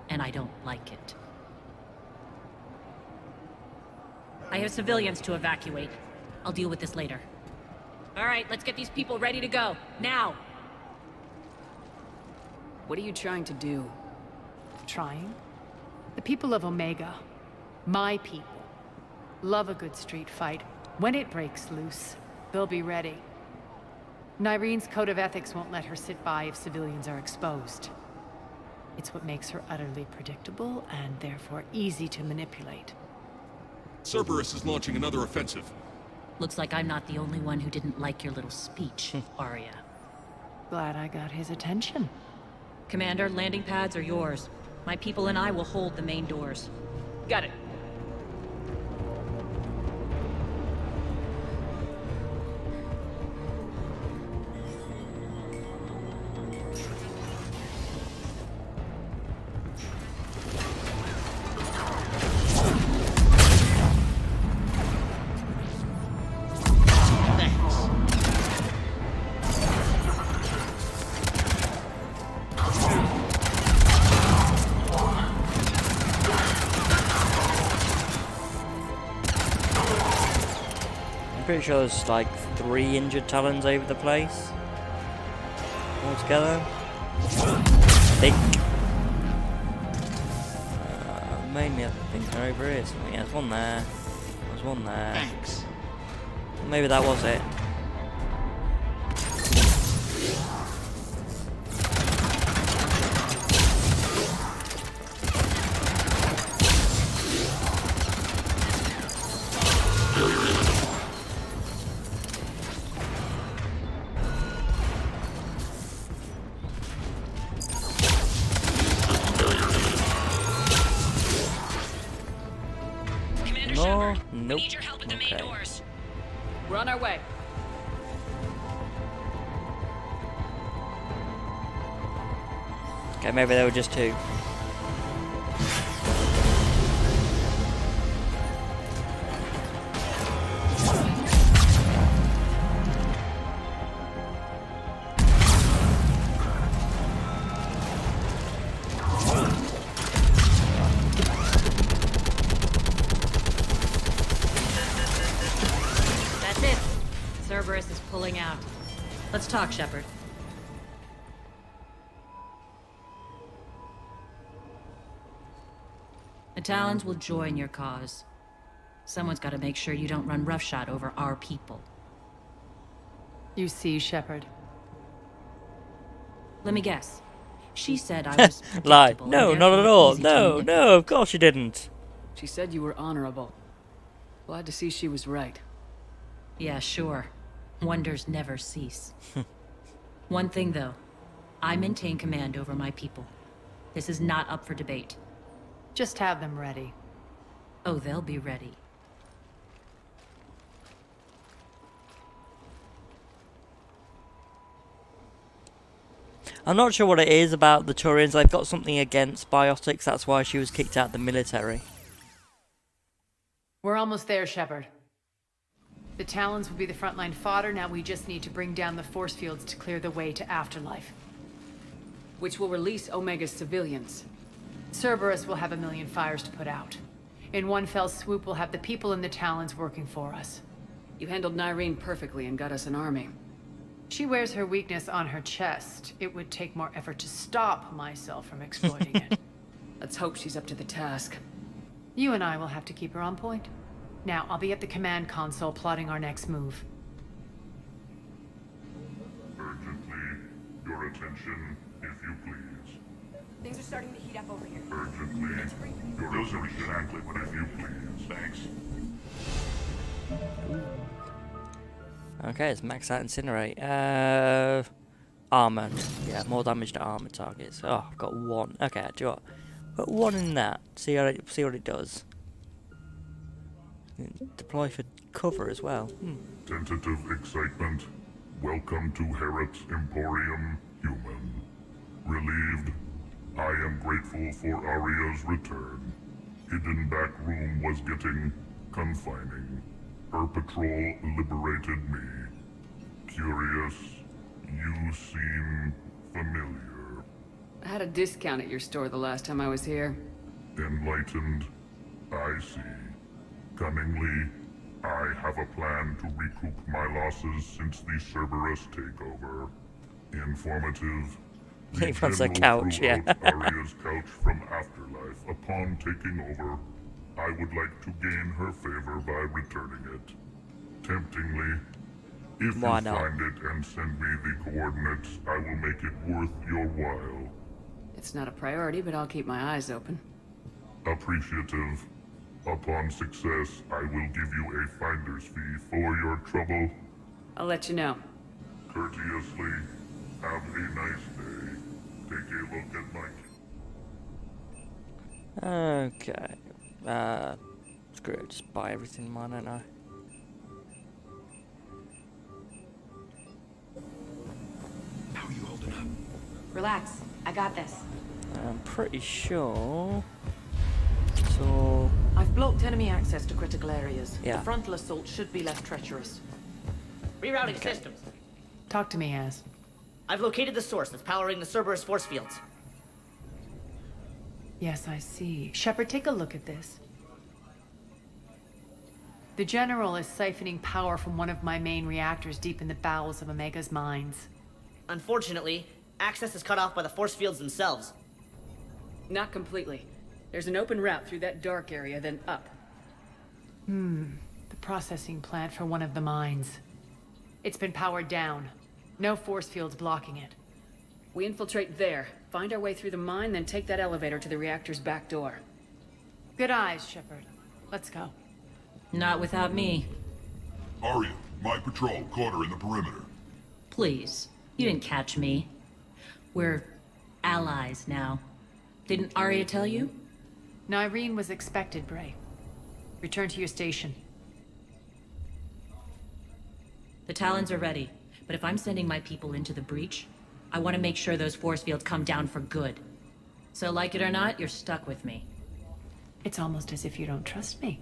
And I don't like it. I have civilians to evacuate. I'll deal with this later. All right, let's get these people ready to go. Now! What are you trying to do? Trying? The people of Omega, my people, love a good street fight. When it breaks loose, they'll be ready. Nyrene's code of ethics won't let her sit by if civilians are exposed. It's what makes her utterly predictable and therefore easy to manipulate. Cerberus is launching another offensive. Looks like I'm not the only one who didn't like your little speech, Aria. Glad I got his attention. Commander, landing pads are yours. My people and I will hold the main doors. Got it. Pretty sure there's like 3 injured Talons over the place altogether. I think. Mainly I think they're over here. So, yeah, there's one there. There's one there. Thanks. Maybe that was it. We need your help at the main doors. We're on our way. Okay, maybe there were just 2. Cerberus is pulling out. Let's talk, Shepard. The Talons will join your cause. Someone's got to make sure you don't run roughshod over our people. You see, Shepard. Let me guess. She said I was Lie. predictable No, and not at therefore all. easy to No, manipulate. no, of course you didn't. She said you were honorable. Glad to see she was right. Yeah, sure. Wonders never cease. One thing, though. I maintain command over my people. This is not up for debate. Just have them ready. Oh, they'll be ready. I'm not sure what it is about the Turians. They've got something against biotics. That's why she was kicked out of the military. We're almost there, Shepard. The Talons will be the frontline fodder. Now we just need to bring down the force fields to clear the way to Afterlife. Which will release Omega's civilians. Cerberus will have 1,000,000 fires to put out. In one fell swoop, we'll have the people in the Talons working for us. You handled Nyrene perfectly and got us an army. She wears her weakness on her chest. It would take more effort to stop myself from exploiting it. Let's hope she's up to the task. You and I will have to keep her on point. Now, I'll be at the command console plotting our next move. Urgently, your attention, if you please. Things are starting to heat up over here. Urgently, your attention, exactly what if you please. Thanks. Okay, it's max out incinerate. Armor. Yeah, more damage to armor targets. Oh, I've got 1. Okay, do you know what? Put 1 in that. See what it does. Deploy for cover as well. Tentative excitement. Welcome to Herod's Emporium, human. Relieved. I am grateful for Aria's return. Hidden back room was getting confining. Her patrol liberated me. Curious, you seem familiar. I had a discount at your store the last time I was here. Enlightened, I see. Cunningly, I have a plan to recoup my losses since the Cerberus takeover. Informative. He wants a couch, yeah. Aria's couch from Afterlife. Upon taking over, I would like to gain her favor by returning it. Temptingly, if you Why not? find it and send me the coordinates, I will make it worth your while. It's not a priority, but I'll keep my eyes open. Appreciative. Upon success, I will give you a finder's fee for your trouble. I'll let you know. Courteously, have a nice day. Take a look at my... Okay. Screw it, just buy everything, why don't I? How are you holding up? Relax. I got this. I'm pretty sure. So. I've blocked enemy access to critical areas. Yeah. The frontal assault should be less treacherous. Rerouting systems. Talk to me, Az. I've located the source that's powering the Cerberus force fields. Yes, I see. Shepard, take a look at this. The General is siphoning power from one of my main reactors deep in the bowels of Omega's mines. Unfortunately, access is cut off by the force fields themselves. Not completely. There's an open route through that dark area, then up. The processing plant for one of the mines. It's been powered down. No force fields blocking it. We infiltrate there, find our way through the mine, then take that elevator to the reactor's back door. Good eyes, Shepard. Let's go. Not without me. Aria, my patrol caught her in the perimeter. Please. You didn't catch me. We're allies now. Didn't Aria tell you? Nyreen was expected, Bray. Return to your station. The Talons are ready, but if I'm sending my people into the breach, I want to make sure those force fields come down for good. So like it or not, you're stuck with me. It's almost as if you don't trust me.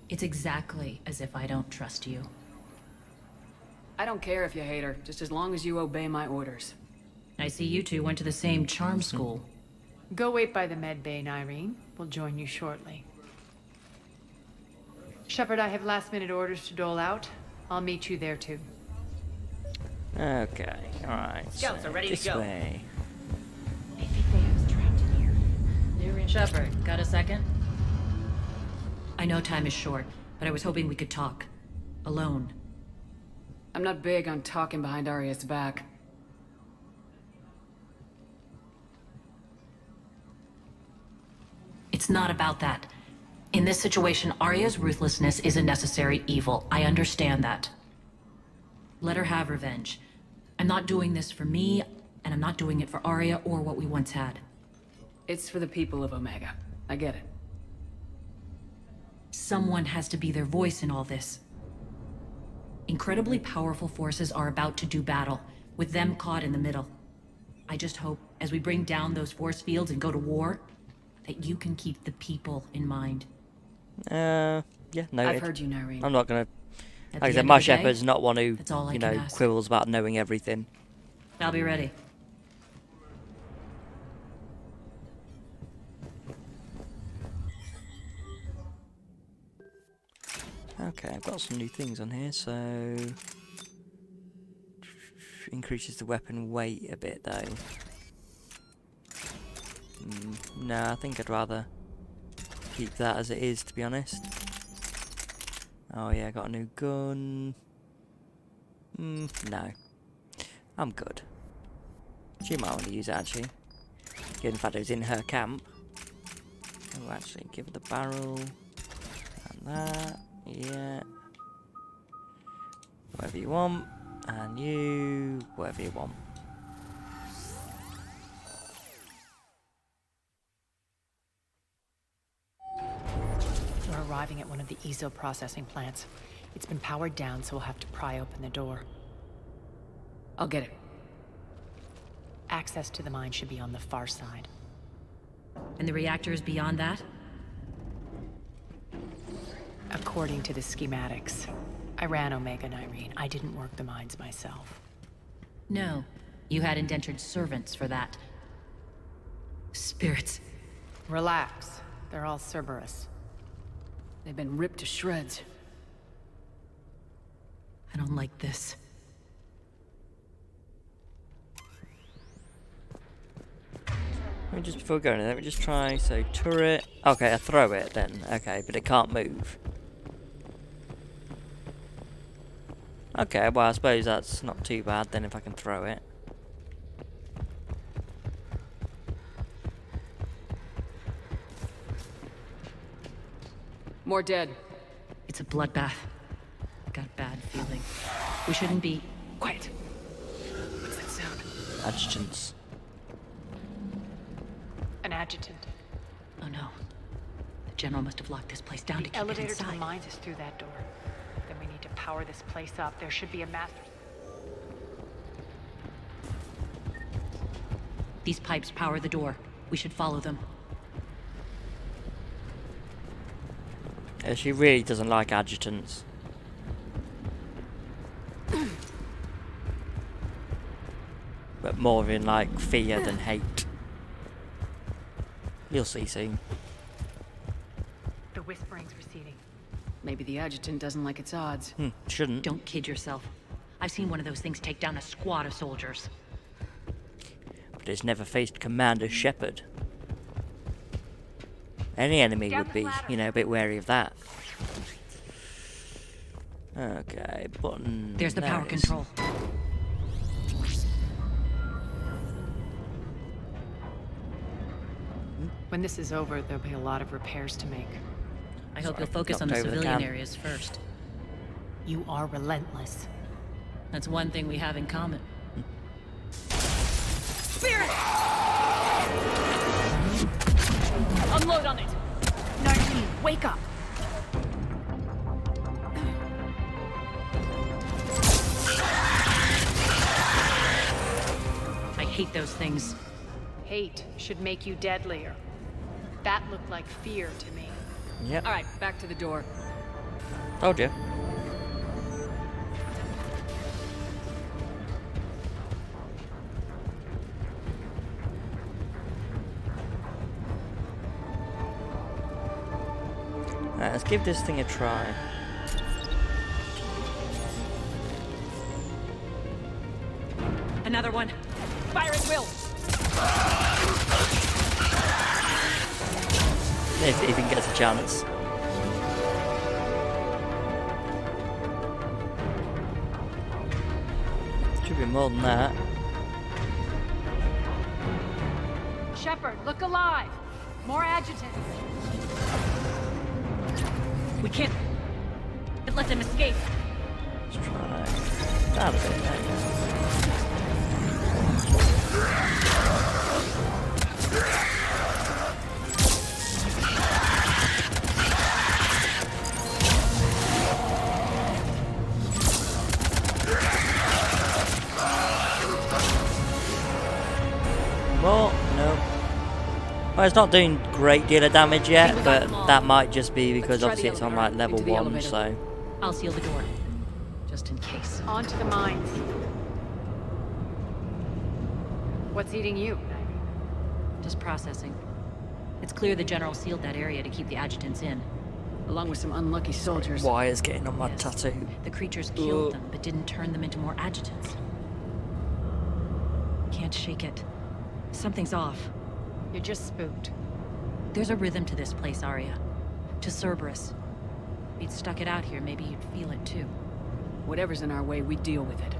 It's exactly as if I don't trust you. I don't care if you hate her, just as long as you obey my orders. I see you two went to the same charm school. Go wait by the med bay, Nyreen. We'll join you shortly. Shepard, I have last-minute orders to dole out. I'll meet you there, too. Okay, alright. Scouts so are ready to this go. way. I think they was trapped in here. Shepard, got a second? I know time is short, but I was hoping we could talk. Alone. I'm not big on talking behind Aria's back. It's not about that. In this situation, Aria's ruthlessness is a necessary evil. I understand that. Let her have revenge. I'm not doing this for me, and I'm not doing it for Aria or what we once had. It's for the people of Omega. I get it. Someone has to be their voice in all this. Incredibly powerful forces are about to do battle, with them caught in the middle. I just hope, as we bring down those force fields and go to war, that you can keep the people in mind. Yeah, no. I've heard you, Nyreen. I'm not gonna... At Like I the said, end my of the day, Shepard's not one who, that's all I you can know, ask. quibbles about knowing everything. I'll be ready. Okay, I've got some new things on here, so... Increases the weapon weight a bit, though. No, I think I'd rather keep that as it is, to be honest. Oh yeah, I got a new gun. No. I'm good. She might want to use it, actually. Given the fact it was in her camp. Oh, actually, give her the barrel. And that. Yeah. Whatever you want. And you. Whatever you want. We're arriving at one of the ESO processing plants. It's been powered down, so we'll have to pry open the door. I'll get it. Access to the mine should be on the far side. And the reactor is beyond that? A according to the schematics. I ran Omega and Irene. I didn't work the mines myself. No. You had indentured servants for that. Spirits. Relax. They're all Cerberus. They've been ripped to shreds. I don't like this. Let me just, before going, let me just try, so turret. Okay, I throw it then. Okay, but it can't move. Okay, well I suppose that's not too bad then if I can throw it. More dead. It's a bloodbath. Got a bad feeling. We shouldn't be... Quiet. What's that sound? Adjutants. An adjutant. Oh no. The General must have locked this place down to keep it Elevator to inside. the mines is through that door. Then we need to power this place up. There should be a master... These pipes power the door. We should follow them. She really doesn't like adjutants. But more in like fear than hate. You'll see soon. The whispering's receding. Maybe the adjutant doesn't like its odds. Shouldn't. Don't kid yourself. I've seen one of those things take down a squad of soldiers. But it's never faced Commander Shepard. Any enemy would be, you know, a bit wary of that. Okay, button. There's the there power it is. control. When this is over, there'll be a lot of repairs to make. I hope you'll focus on the knocked over the civilian can. areas first. You are relentless. That's one thing we have in common. Spirit! Unload on it! Narnine, wake up! I hate those things. Hate should make you deadlier. That looked like fear to me. Yep. Alright, back to the door. Told you. Alright, let's give this thing a try. Another one. Fire at will! If he even gets a chance. Should be more than that. Shepard, look alive! More adjutants! We can't let them escape. Let's try that a bit. There you go. Well, no. Well, it's not doing great deal of damage yet, but that might just be because obviously it's on like level 1, so... I'll seal the door. Just in case. On to the mines. What's eating you? Just processing. It's clear the General sealed that area to keep the adjutants in. Along with some unlucky soldiers. Wires getting on my tattoo. The creatures killed them, but didn't turn them into more adjutants. Can't shake it. Something's off. You're just spooked. There's a rhythm to this place, Aria. To Cerberus. If you'd stuck it out here, maybe you'd feel it too. Whatever's in our way, we deal with it.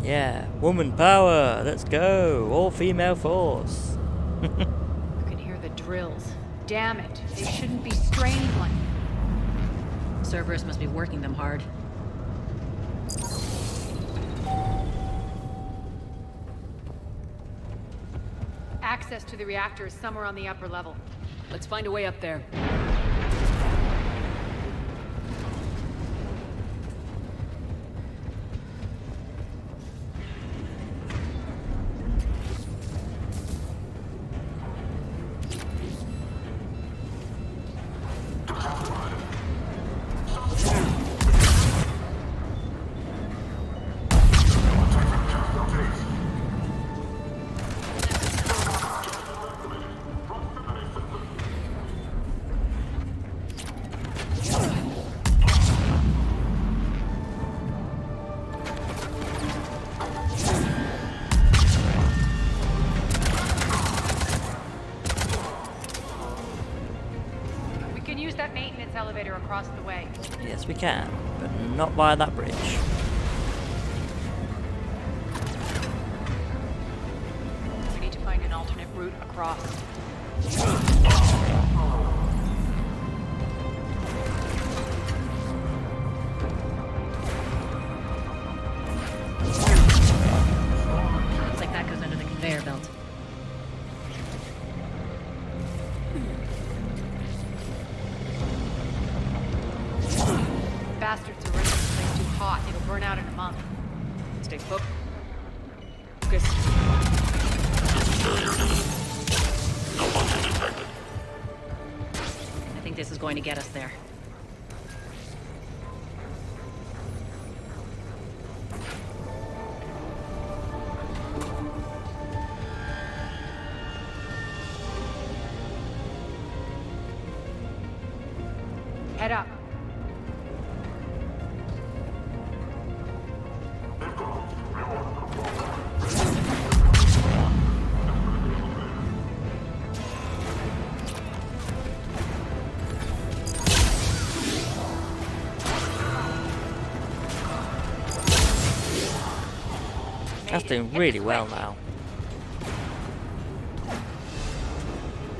Yeah, woman power, let's go. All female force. You can hear the drills. Damn it, they shouldn't be strained like that. Cerberus must be working them hard. Access to the reactor is somewhere on the upper level. Let's find a way up there. across the way. Yes, we can, but not via that bridge. We need to find an alternate route across. Looks like that goes under the conveyor belt. Bastards are running this place too hot. It'll burn out in a month. Stay focused. I think this is going to get us there. Head up. That's doing really well now.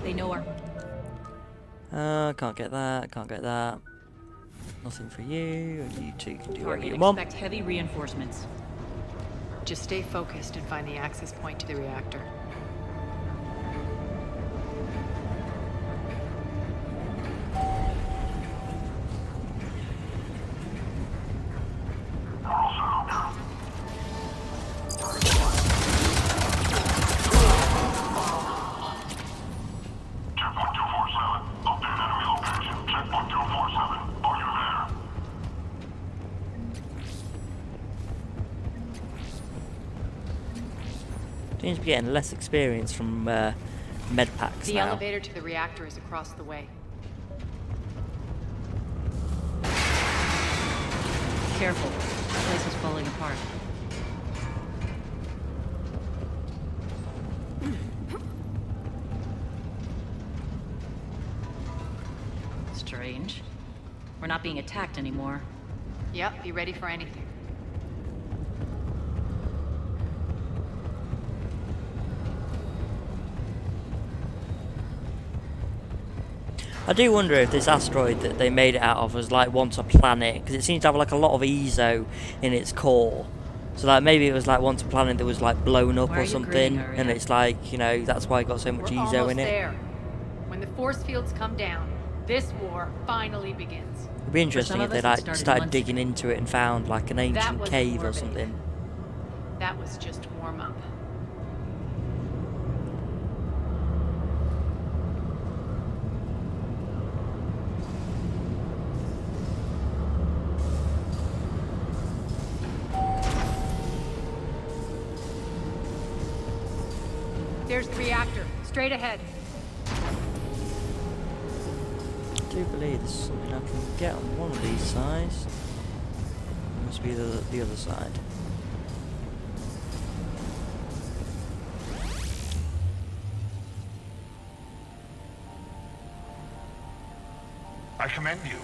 They know our... Can't get that, can't get that. Nothing for you, you two can do whatever Target you want. expect heavy reinforcements. Just stay focused and find the access point to the reactor. Seems to be getting less experience from med packs The now. elevator to the reactor is across the way. Careful. The place is falling apart. Strange. We're not being attacked anymore. Yep, be ready for anything. I do wonder if this asteroid that they made it out of was like once a planet, because it seems to have like a lot of eezo in its core. So like maybe it was like once a planet that was like blown up or something, and it's like, you know, that's why it got so much We're eezo almost in it. there. When the force fields come down, this war finally begins. It'd be interesting if they like started digging into it and found like an That ancient was cave or morbid. something. That was just warm up. There's the reactor, straight ahead. I do believe there's something I can get on one of these sides. Must be the other side. I commend you.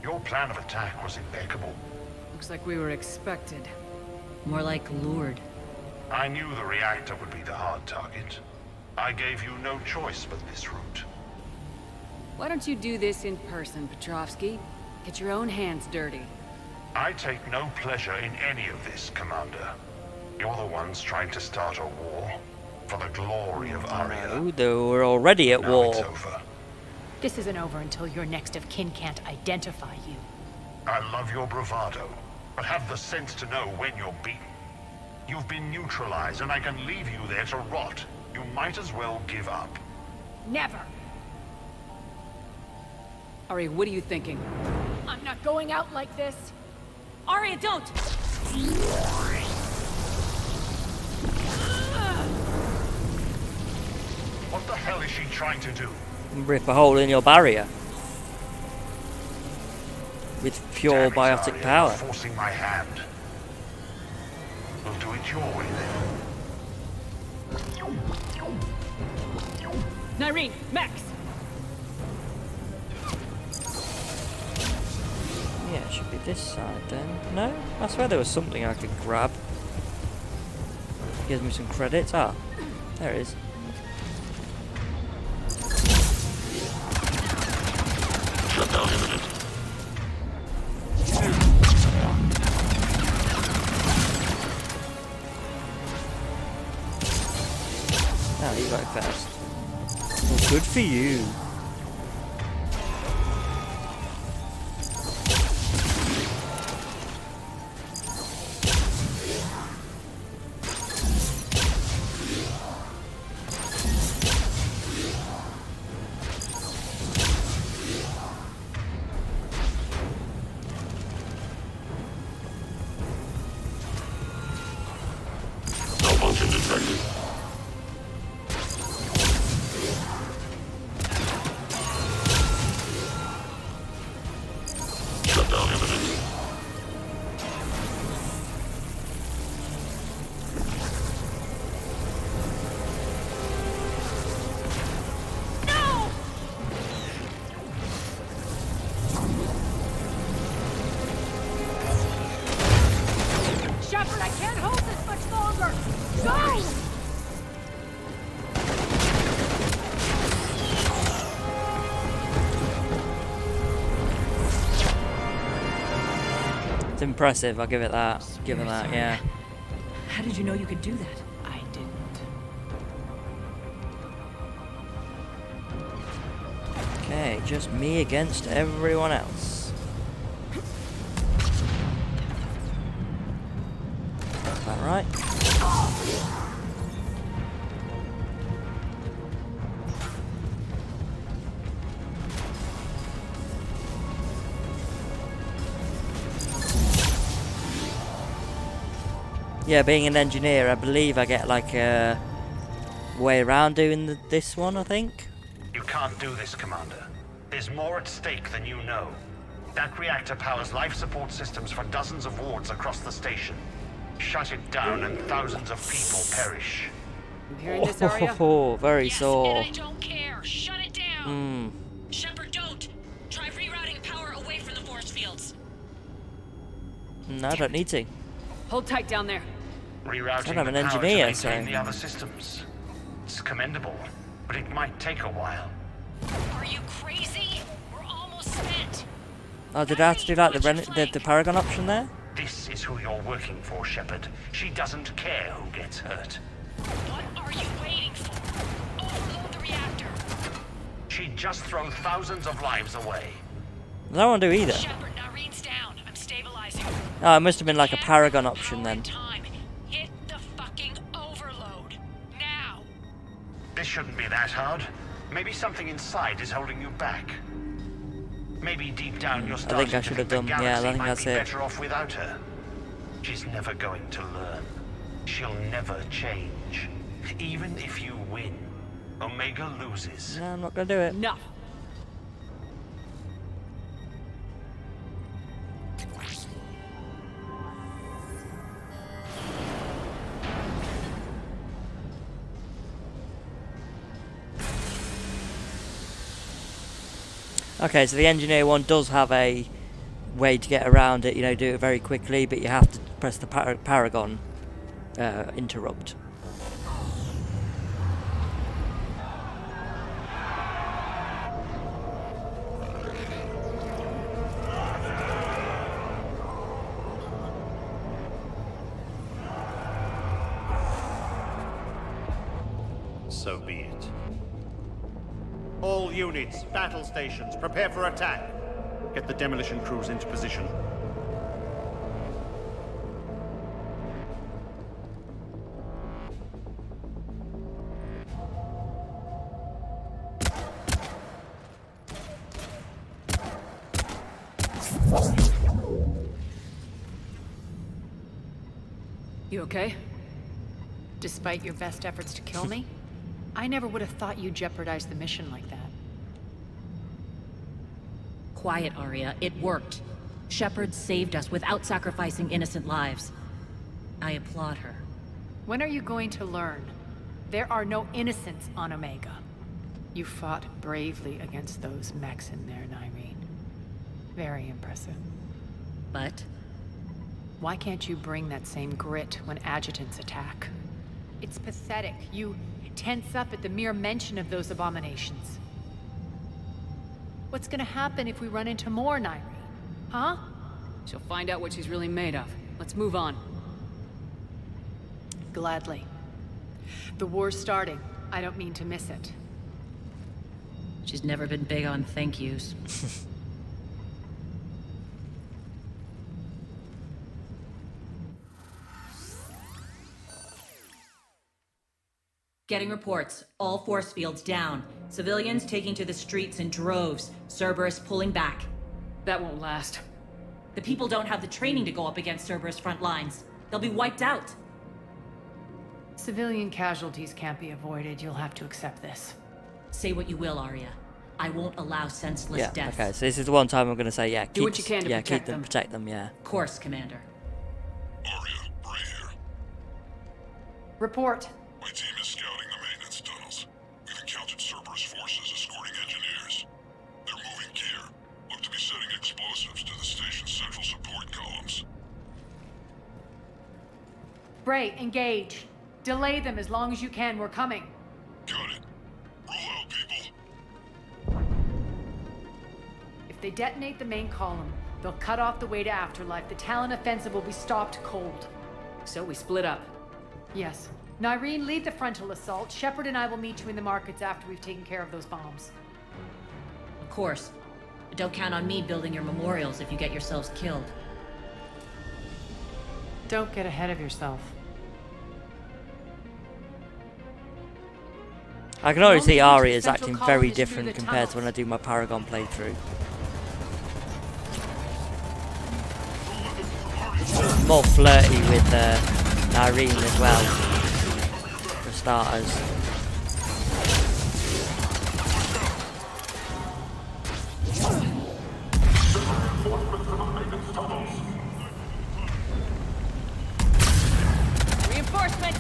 Your plan of attack was impeccable. Looks like we were expected. More like lured. I knew the reactor would be the hard target. I gave you no choice but this route. Why don't you do this in person, Petrovsky? Get your own hands dirty. I take no pleasure in any of this, Commander. You're the ones trying to start a war for the glory of Aria. Oh, they were already at Now war. it's over. This isn't over until your next of kin can't identify you. I love your bravado, but have the sense to know when you're beaten. You've been neutralized, and I can leave you there to rot. You might as well give up. Never! Aria, what are you thinking? I'm not going out like this! Aria, don't! What the hell is she trying to do? Rip a hole in your barrier. With pure Damn it, biotic Aria, power. you're forcing my hand. We'll do it your way then. Nyreen, Max! Yeah, it should be this side then. No? I swear there was something I could grab. Gives me some credits. Ah, there it is. Shutdown imminent. Ah, you got it first. Well, good for you. Malfunction detected. Shutdown imminent. Shepard, I can't hold this much longer! Go! It's impressive, I'll give it that. Give it that, yeah. How did you know you could do that? I didn't. Okay, just me against everyone else. Is that right? Yeah, being an engineer, I believe I get like a way around doing this one, I think. You can't do this, Commander. There's more at stake than you know. That reactor powers life support systems for dozens of wards across the station. Shut it down and thousands of people perish. You hearing this, Aria? Oh, very sore. And I don't care. Shut it down. Shepard, don't. Try rerouting power away from the force fields. No, I don't need to. Hold tight down there. Rerouting I'm an the power engineer, to maintain so- the other systems. It's commendable, but it might take a while. Are you crazy? We're almost spent. Oh, did I have to do like the Paragon option there? This is who you're working for, Shepard. She doesn't care who gets hurt. What are you waiting for? Overload the reactor. She'd just throw thousands of lives away. I don't want to do either. Shepard, Narene's down. I'm stabilizing. Oh, it must have been like a Paragon option then. Time. Hit the fucking overload. Now. This shouldn't be that hard. Maybe something inside is holding you back. Maybe deep down you're starting think I to should think have the done- yeah, I galaxy think might that's be it. better off without her. She's never going to learn. She'll never change. Even if you win, Omega loses. No, I'm not gonna do it. Enough. Okay, so the engineer one does have a way to get around it, you know, do it very quickly, but you have to press the Paragon interrupt. So be it. All units, battle stations, prepare for attack. Get the demolition crews into position. You okay? Despite your best efforts to kill me, I never would have thought you'd jeopardize the mission like that. Quiet, Aria. It worked. Shepard saved us without sacrificing innocent lives. I applaud her. When are you going to learn? There are no innocents on Omega. You fought bravely against those mechs in there, Nyreen. Very impressive. But? Why can't you bring that same grit when adjutants attack? It's pathetic. You tense up at the mere mention of those abominations. What's gonna happen if we run into more, Nairi? Huh? She'll find out what she's really made of. Let's move on. Gladly. The war's starting. I don't mean to miss it. She's never been big on thank yous. Getting reports. All force fields down. Civilians taking to the streets in droves. Cerberus pulling back. That won't last. The people don't have the training to go up against Cerberus front lines. They'll be wiped out. Civilian casualties can't be avoided. You'll have to accept this. Say what you will, Aria. I won't allow senseless deaths. Okay, so this is the one time I'm going to say, do what you can to protect them, yeah. Of course, Commander. Aria, Bray here. Report. My team is scouting the maintenance tunnels. We've encountered Cerberus forces escorting engineers. They're moving gear. Look to be setting explosives to the station's central support columns. Bray, engage. Delay them as long as you can. We're coming. Got it. Roll out, people. If they detonate the main column, they'll cut off the way to Afterlife. The Talon offensive will be stopped cold. So we split up. Yes. Nyreen, lead the frontal assault. Shepard and I will meet you in the markets after we've taken care of those bombs. Of course. But don't count on me building your memorials if you get yourselves killed. Don't get ahead of yourself. I can already see Aria is acting very different compared to when I do my Paragon playthrough. More flirty with Nyreen as well, for starters. Reinforcements!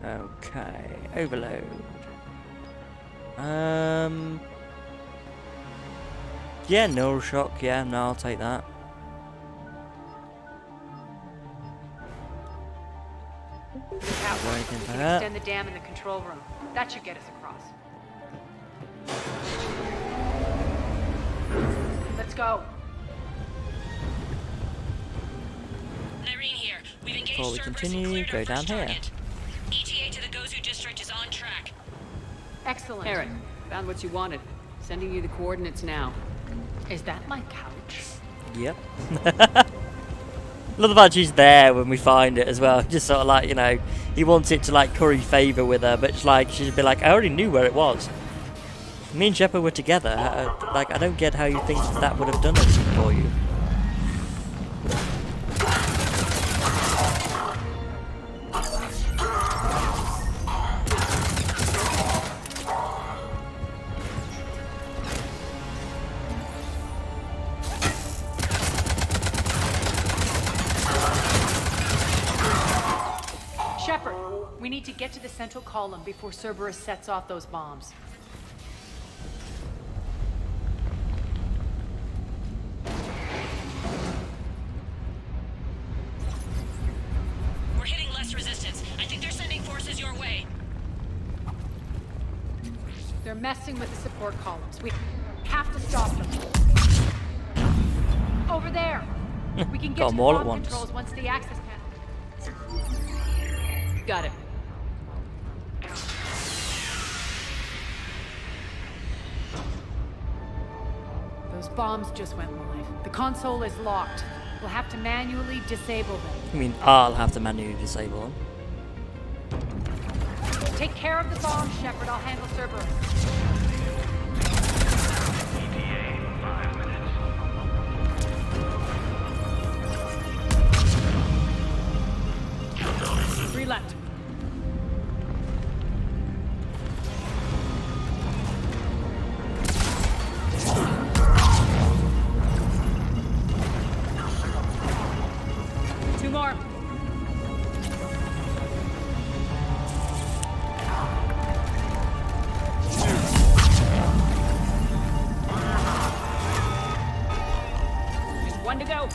Okay, overload. Yeah, neural shock. Yeah, no, I'll take that. Catwalk. Anything for We can that? extend the dam in the control room. That should get us across. Let's go. Nyreen here. We've engaged Before we Cerberus and continue, cleared go our down first here. target. ETA to the Gozu district is on track. Excellent. Eric, found what you wanted. Sending you the coordinates now. Is that my couch? Yep. Love the fact she's there when we find it as well. Just sort of like, you know, he wants it to like curry favour with her, but it's like she'd be like, I already knew where it was. Me and Shepard were together. Like, I don't get how you think that would have done anything for you. Shepard, we need to get to the central column before Cerberus sets off those bombs. We're hitting less resistance. I think they're sending forces your way. They're messing with the support columns. We have to stop them. Over there! We can get Got to them the all at bomb once. controls once the access panel. Got it. Those bombs just went live. The console is locked. We'll have to manually disable them. I mean, I'll have to manually disable them. Take care of the bombs, Shepard. I'll handle Cerberus. Three left. Two more. Just one to go.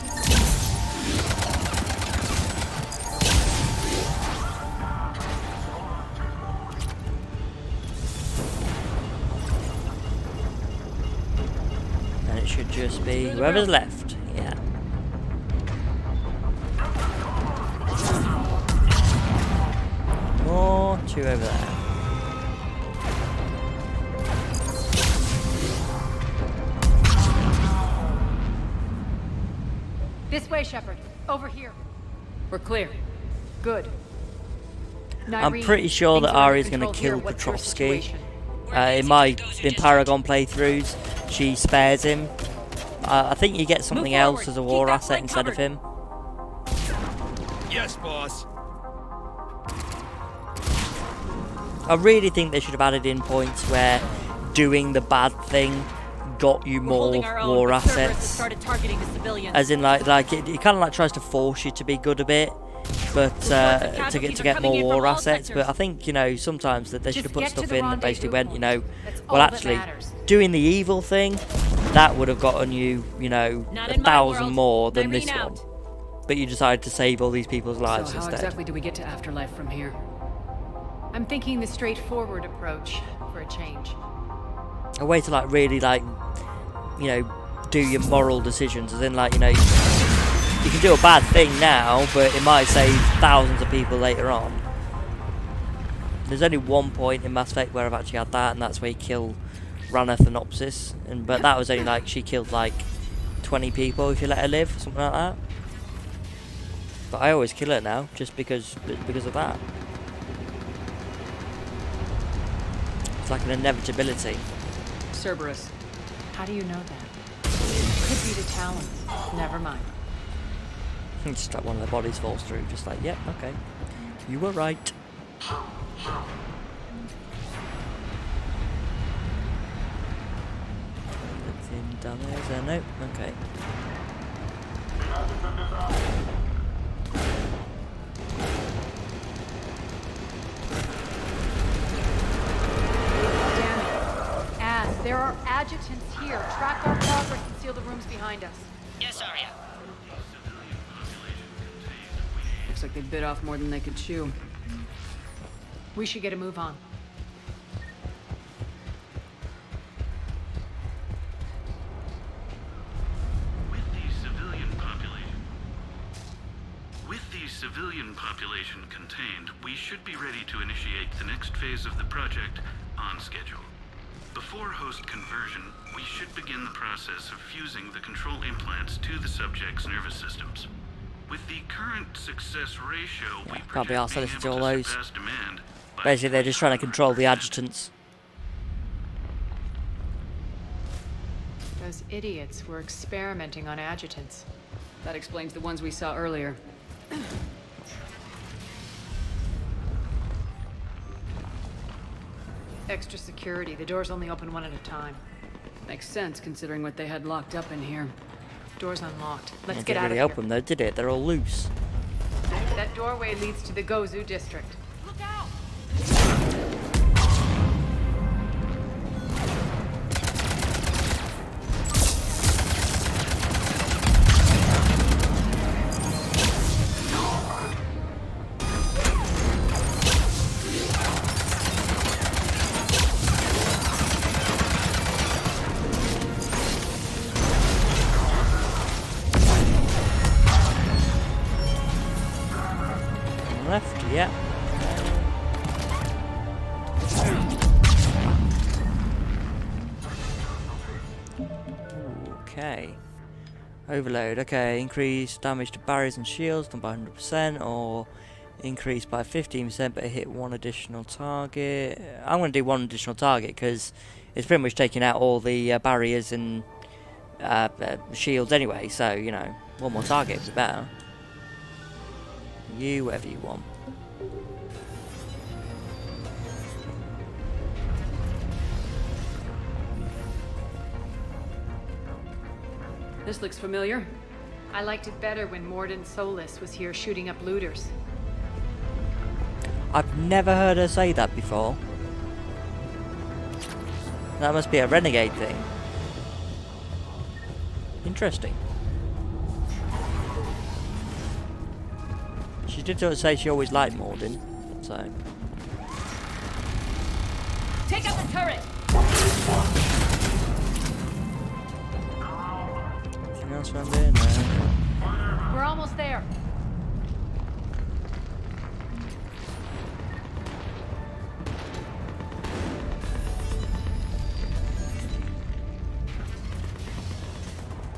And it should just be whoever's left. Yeah. More, two over there. This way, Shepard. Over here. We're clear. Good. I'm Nyree, pretty sure things that are under Aria's going to control here. kill What's your Petrovsky. situation? In Paragon playthroughs, she spares him. I think you get something else as a war asset instead of him. Yes, boss. I really think they should have added in points where doing the bad thing got you more war assets. As in, like it kind of like tries to force you to be good a bit, but to get more war assets. But I think, you know, sometimes that they should have put stuff in that basically went, you know, well, actually doing the evil thing, that would have gotten you, you know, 1,000 more than this one. But you decided to save all these people's lives So how instead. exactly do we get to Afterlife from here? I'm thinking the straightforward approach for a change. A way to like really like, you know, do your moral decisions, as in like, you know, you can do a bad thing now, but it might save thousands of people later on. There's only one point in Mass Effect where I've actually had that, and that's where you kill Rana Thanopsis, but that was only like she killed like 20 people if you let her live, something like that. But I always kill her now, just because of that. It's like an inevitability. Cerberus. How do you know that? Could be the Talons. Never mind. Just like one of the bodies falls through, just like, yep, okay. You were right. Anything down there? Is there? No? Okay. There are adjutants here. Track our progress and seal the rooms behind us. Yes, Aria. Looks like they bit off more than they could chew. We should get a move on. With the civilian population contained, we should be ready to initiate the next phase of the project on schedule. Before host conversion, we should begin the process of fusing the control implants to the subject's nervous systems. With the current success ratio, we can't be arsed to listen to all those. surpass demand. Basically, they're just trying to control the adjutants. Those idiots were experimenting on adjutants. That explains the ones we saw earlier. Extra security. The doors only open one at a time. Makes sense, considering what they had locked up in here. Door's unlocked. Let's It get didn't out of really here. open though, did it? They're all loose. That doorway leads to the Gozu district. Look out! Left, yeah. Okay. Overload. Okay, increase damage to barriers and shields done by 100%, or increase by 15% but hit one additional target. I'm going to do one additional target because it's pretty much taking out all the barriers and shields anyway, so, you know, one more target would be better. You, whatever you want. This looks familiar. I liked it better when Mordin Solus was here shooting up looters. I've never heard her say that before. That must be a renegade thing. Interesting. She did sort of say she always liked Mordin, so... Take out the turret! Anything else around here? No. We're almost there.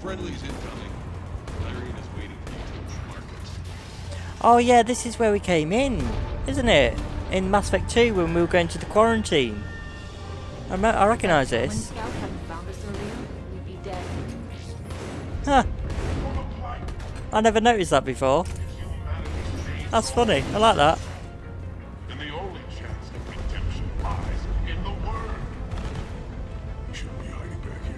Friendly's incoming. Irene is waiting for you to mark it. Oh yeah, this is where we came in, isn't it? In Mass Effect 2 when we were going to the quarantine. I recognise this. When Scout hadn't found us earlier, we'd be dead. Huh. I never noticed that before. That's funny. I like that. And the only chance of redemption lies in the word. We shouldn't be hiding back here.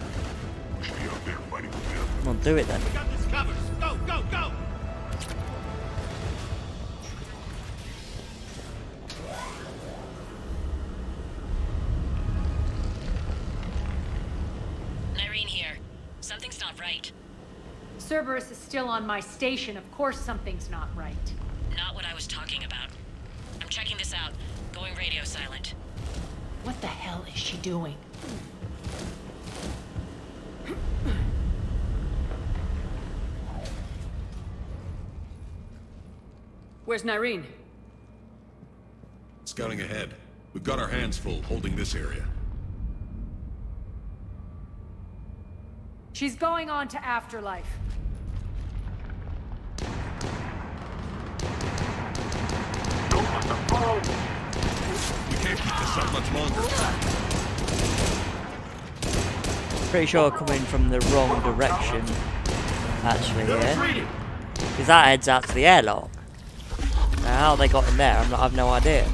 We should be out there fighting with them. Come on, do it then. We got this covered. Go, go, go! Irene here. Something's not right. Cerberus is still on my station. Of course something's not right. Not what I was talking about. I'm checking this out. Going radio silent. What the hell is she doing? Where's Nyreen? Scouting ahead. We've got our hands full holding this area. She's going on to Afterlife. We can't keep this up much longer. Pretty sure I'm coming from the wrong direction. Actually, yeah. Because that heads out to the airlock. Now, how they got in there, I've no idea.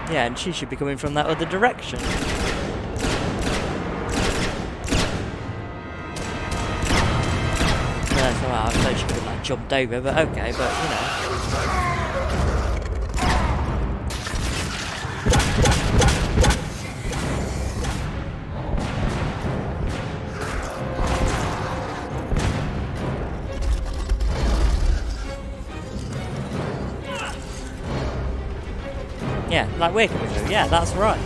Yeah, and she should be coming from that other direction. Yeah, so I thought she could have like jumped over, but okay, but you know. Yeah, like we're coming through. Yeah, that's right.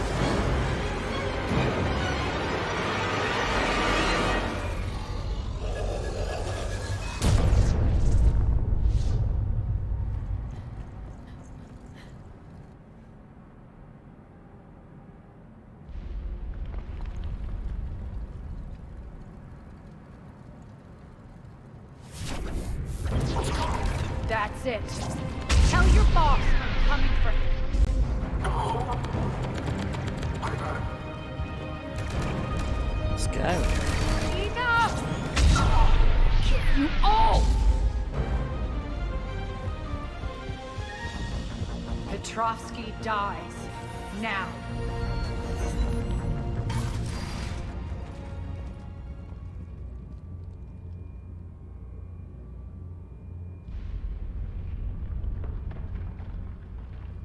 That's it. Tell your boss I'm coming for him. Let's go. Enough! Kill you all! Petrovsky dies. Now.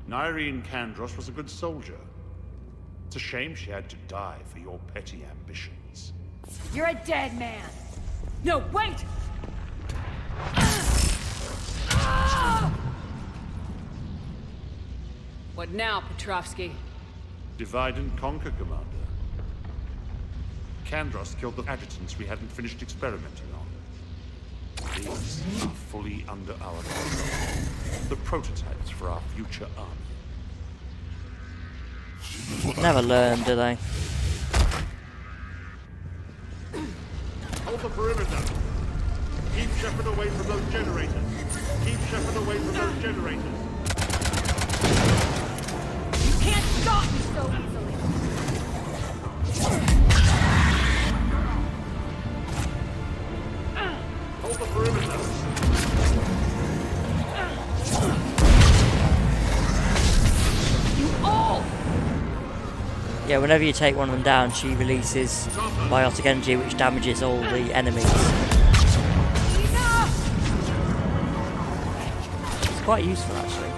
Nyreen Kandros was a good soldier. It's a shame she had to die for your petty ambitions. You're a dead man. No, wait! What now, Petrovsky? Divide and conquer, Commander. Kandros killed the adjutants we hadn't finished experimenting on. These are fully under our control. The prototypes for our future army. Never learn, do they? Hold the perimeter. Keep Shepard away from those generators. Keep Shepard away from those generators. You can't stop me so easily. Yeah, whenever you take one of them down, she releases biotic energy, which damages all the enemies. It's quite useful, actually.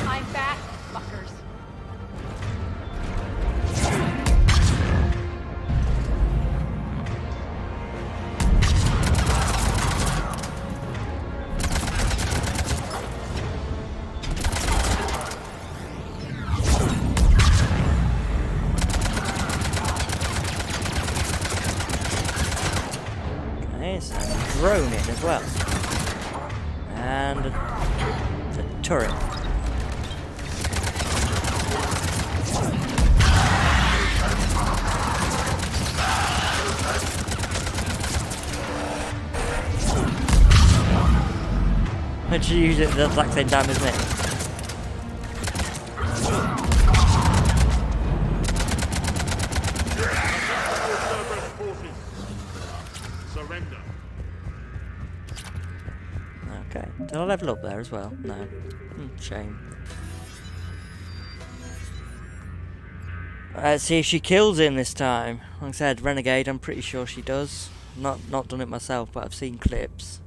I'm back, fuckers. Okay, so a drone in as well. And a turret. When you use it at the exact same time, isn't it? Surrender. Okay. Did I level up there as well? No. Shame. Let's see if she kills him this time. Like I said, Renegade, I'm pretty sure she does. Not done it myself, but I've seen clips.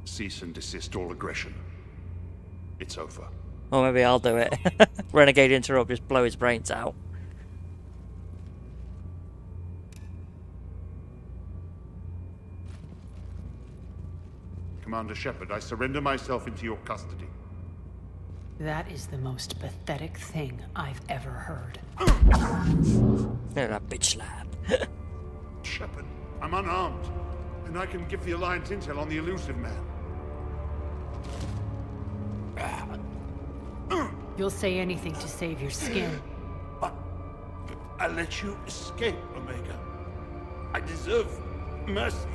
Cease and desist all aggression. It's over. Or maybe I'll do it. Renegade interrupt, just blow his brains out. Commander Shepard, I surrender myself into your custody. That is the most pathetic thing I've ever heard. That bitch slap. Shepard, I'm unarmed, and I can give the Alliance intel on the elusive man. You'll say anything to save your skin. I let you escape, Omega. I deserve mercy.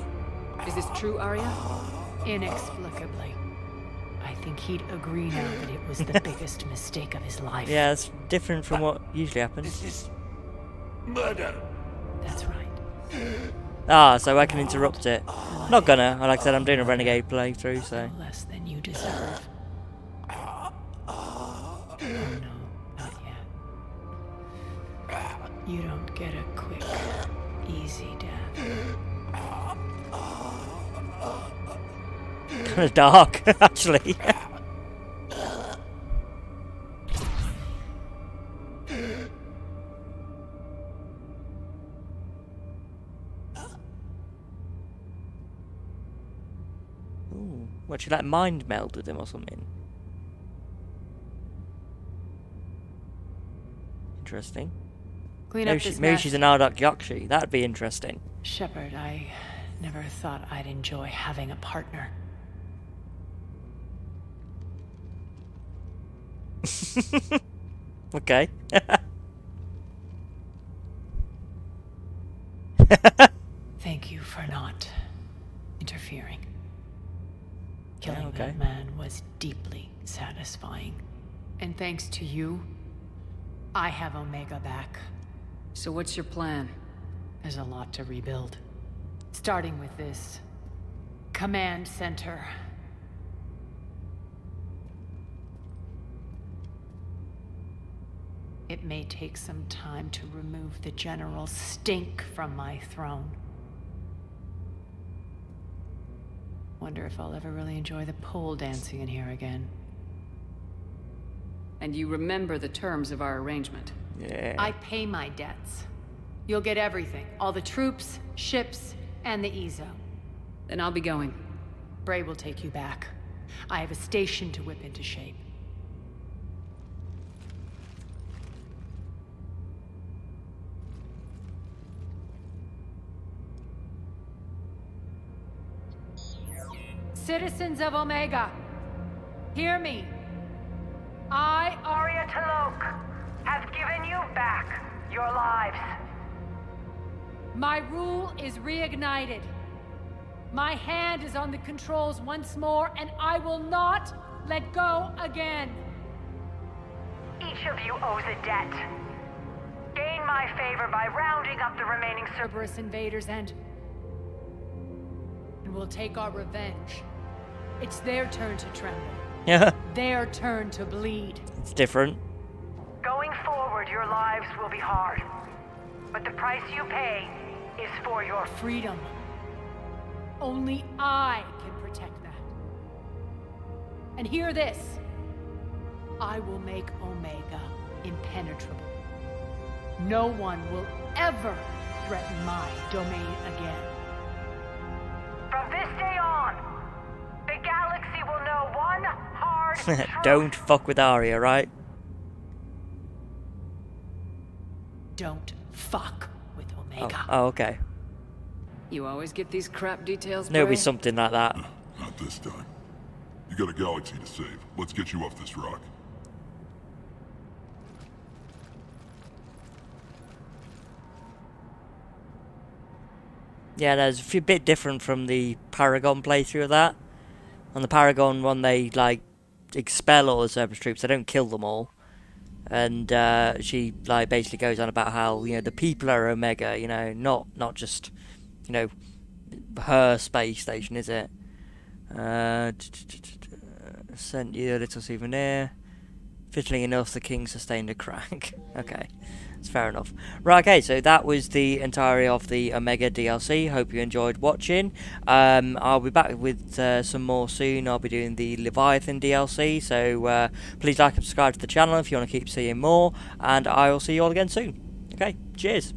Is this true, Aria? Inexplicably. I think he'd agree now that it was the biggest mistake of his life. Yeah, it's different from what usually happens. This is murder. That's right. Ah, so I can interrupt it. Not gonna. Like I said, I'm doing a Renegade playthrough, so. Less than you deserve. Oh no, not yet. You don't get a quick, easy death. Kind of dark, actually. Ooh, what, she like mind melded him or something? Interesting. Clean up this Maybe mess. she's an Ardok Yakshi. That'd be interesting. Shepard, I never thought I'd enjoy having a partner. Okay. Thank you for not interfering. Killing okay. that man was deeply satisfying. And thanks to you, I have Omega back. So what's your plan? There's a lot to rebuild. Starting with this command center. It may take some time to remove the general stink from my throne. Wonder if I'll ever really enjoy the pole dancing in here again. And you remember the terms of our arrangement? Yeah. I pay my debts. You'll get everything. All the troops, ships, and the Ezo. Then I'll be going. Bray will take you back. I have a station to whip into shape. Citizens of Omega, hear me. I, Aria Talok, have given you back your lives. My rule is reignited. My hand is on the controls once more, and I will not let go again. Each of you owes a debt. Gain my favor by rounding up the remaining Cerberus invaders and and we'll take our revenge. It's their turn to tremble. Yeah. Their turn to bleed. It's different. Going forward, your lives will be hard. But the price you pay is for your freedom. Only I can protect that. And hear this. I will make Omega impenetrable. No one will ever threaten my domain again. From this day on, the galaxy will know one hard truth. Don't fuck with Aria, right? Don't fuck with Omega. Oh, okay. You always get these crap details, There'll be Bray? something like that. Not this time. You got a galaxy to save. Let's get you off this rock. Yeah, there's a few bit different from the Paragon playthrough of that. On the Paragon one, they like expel all the Cerberus troops. They don't kill them all. And she like basically goes on about how, you know, the people are Omega. You know, not just, you know, her space station, is it? Sent you a little souvenir. Fittingly enough, the king sustained a crack. Okay, it's fair enough. Right, okay, so that was the entirety of the Omega DLC. Hope you enjoyed watching. I'll be back with some more soon. I'll be doing the Leviathan DLC, so please like and subscribe to the channel if you want to keep seeing more, and I will see you all again soon. Okay, cheers.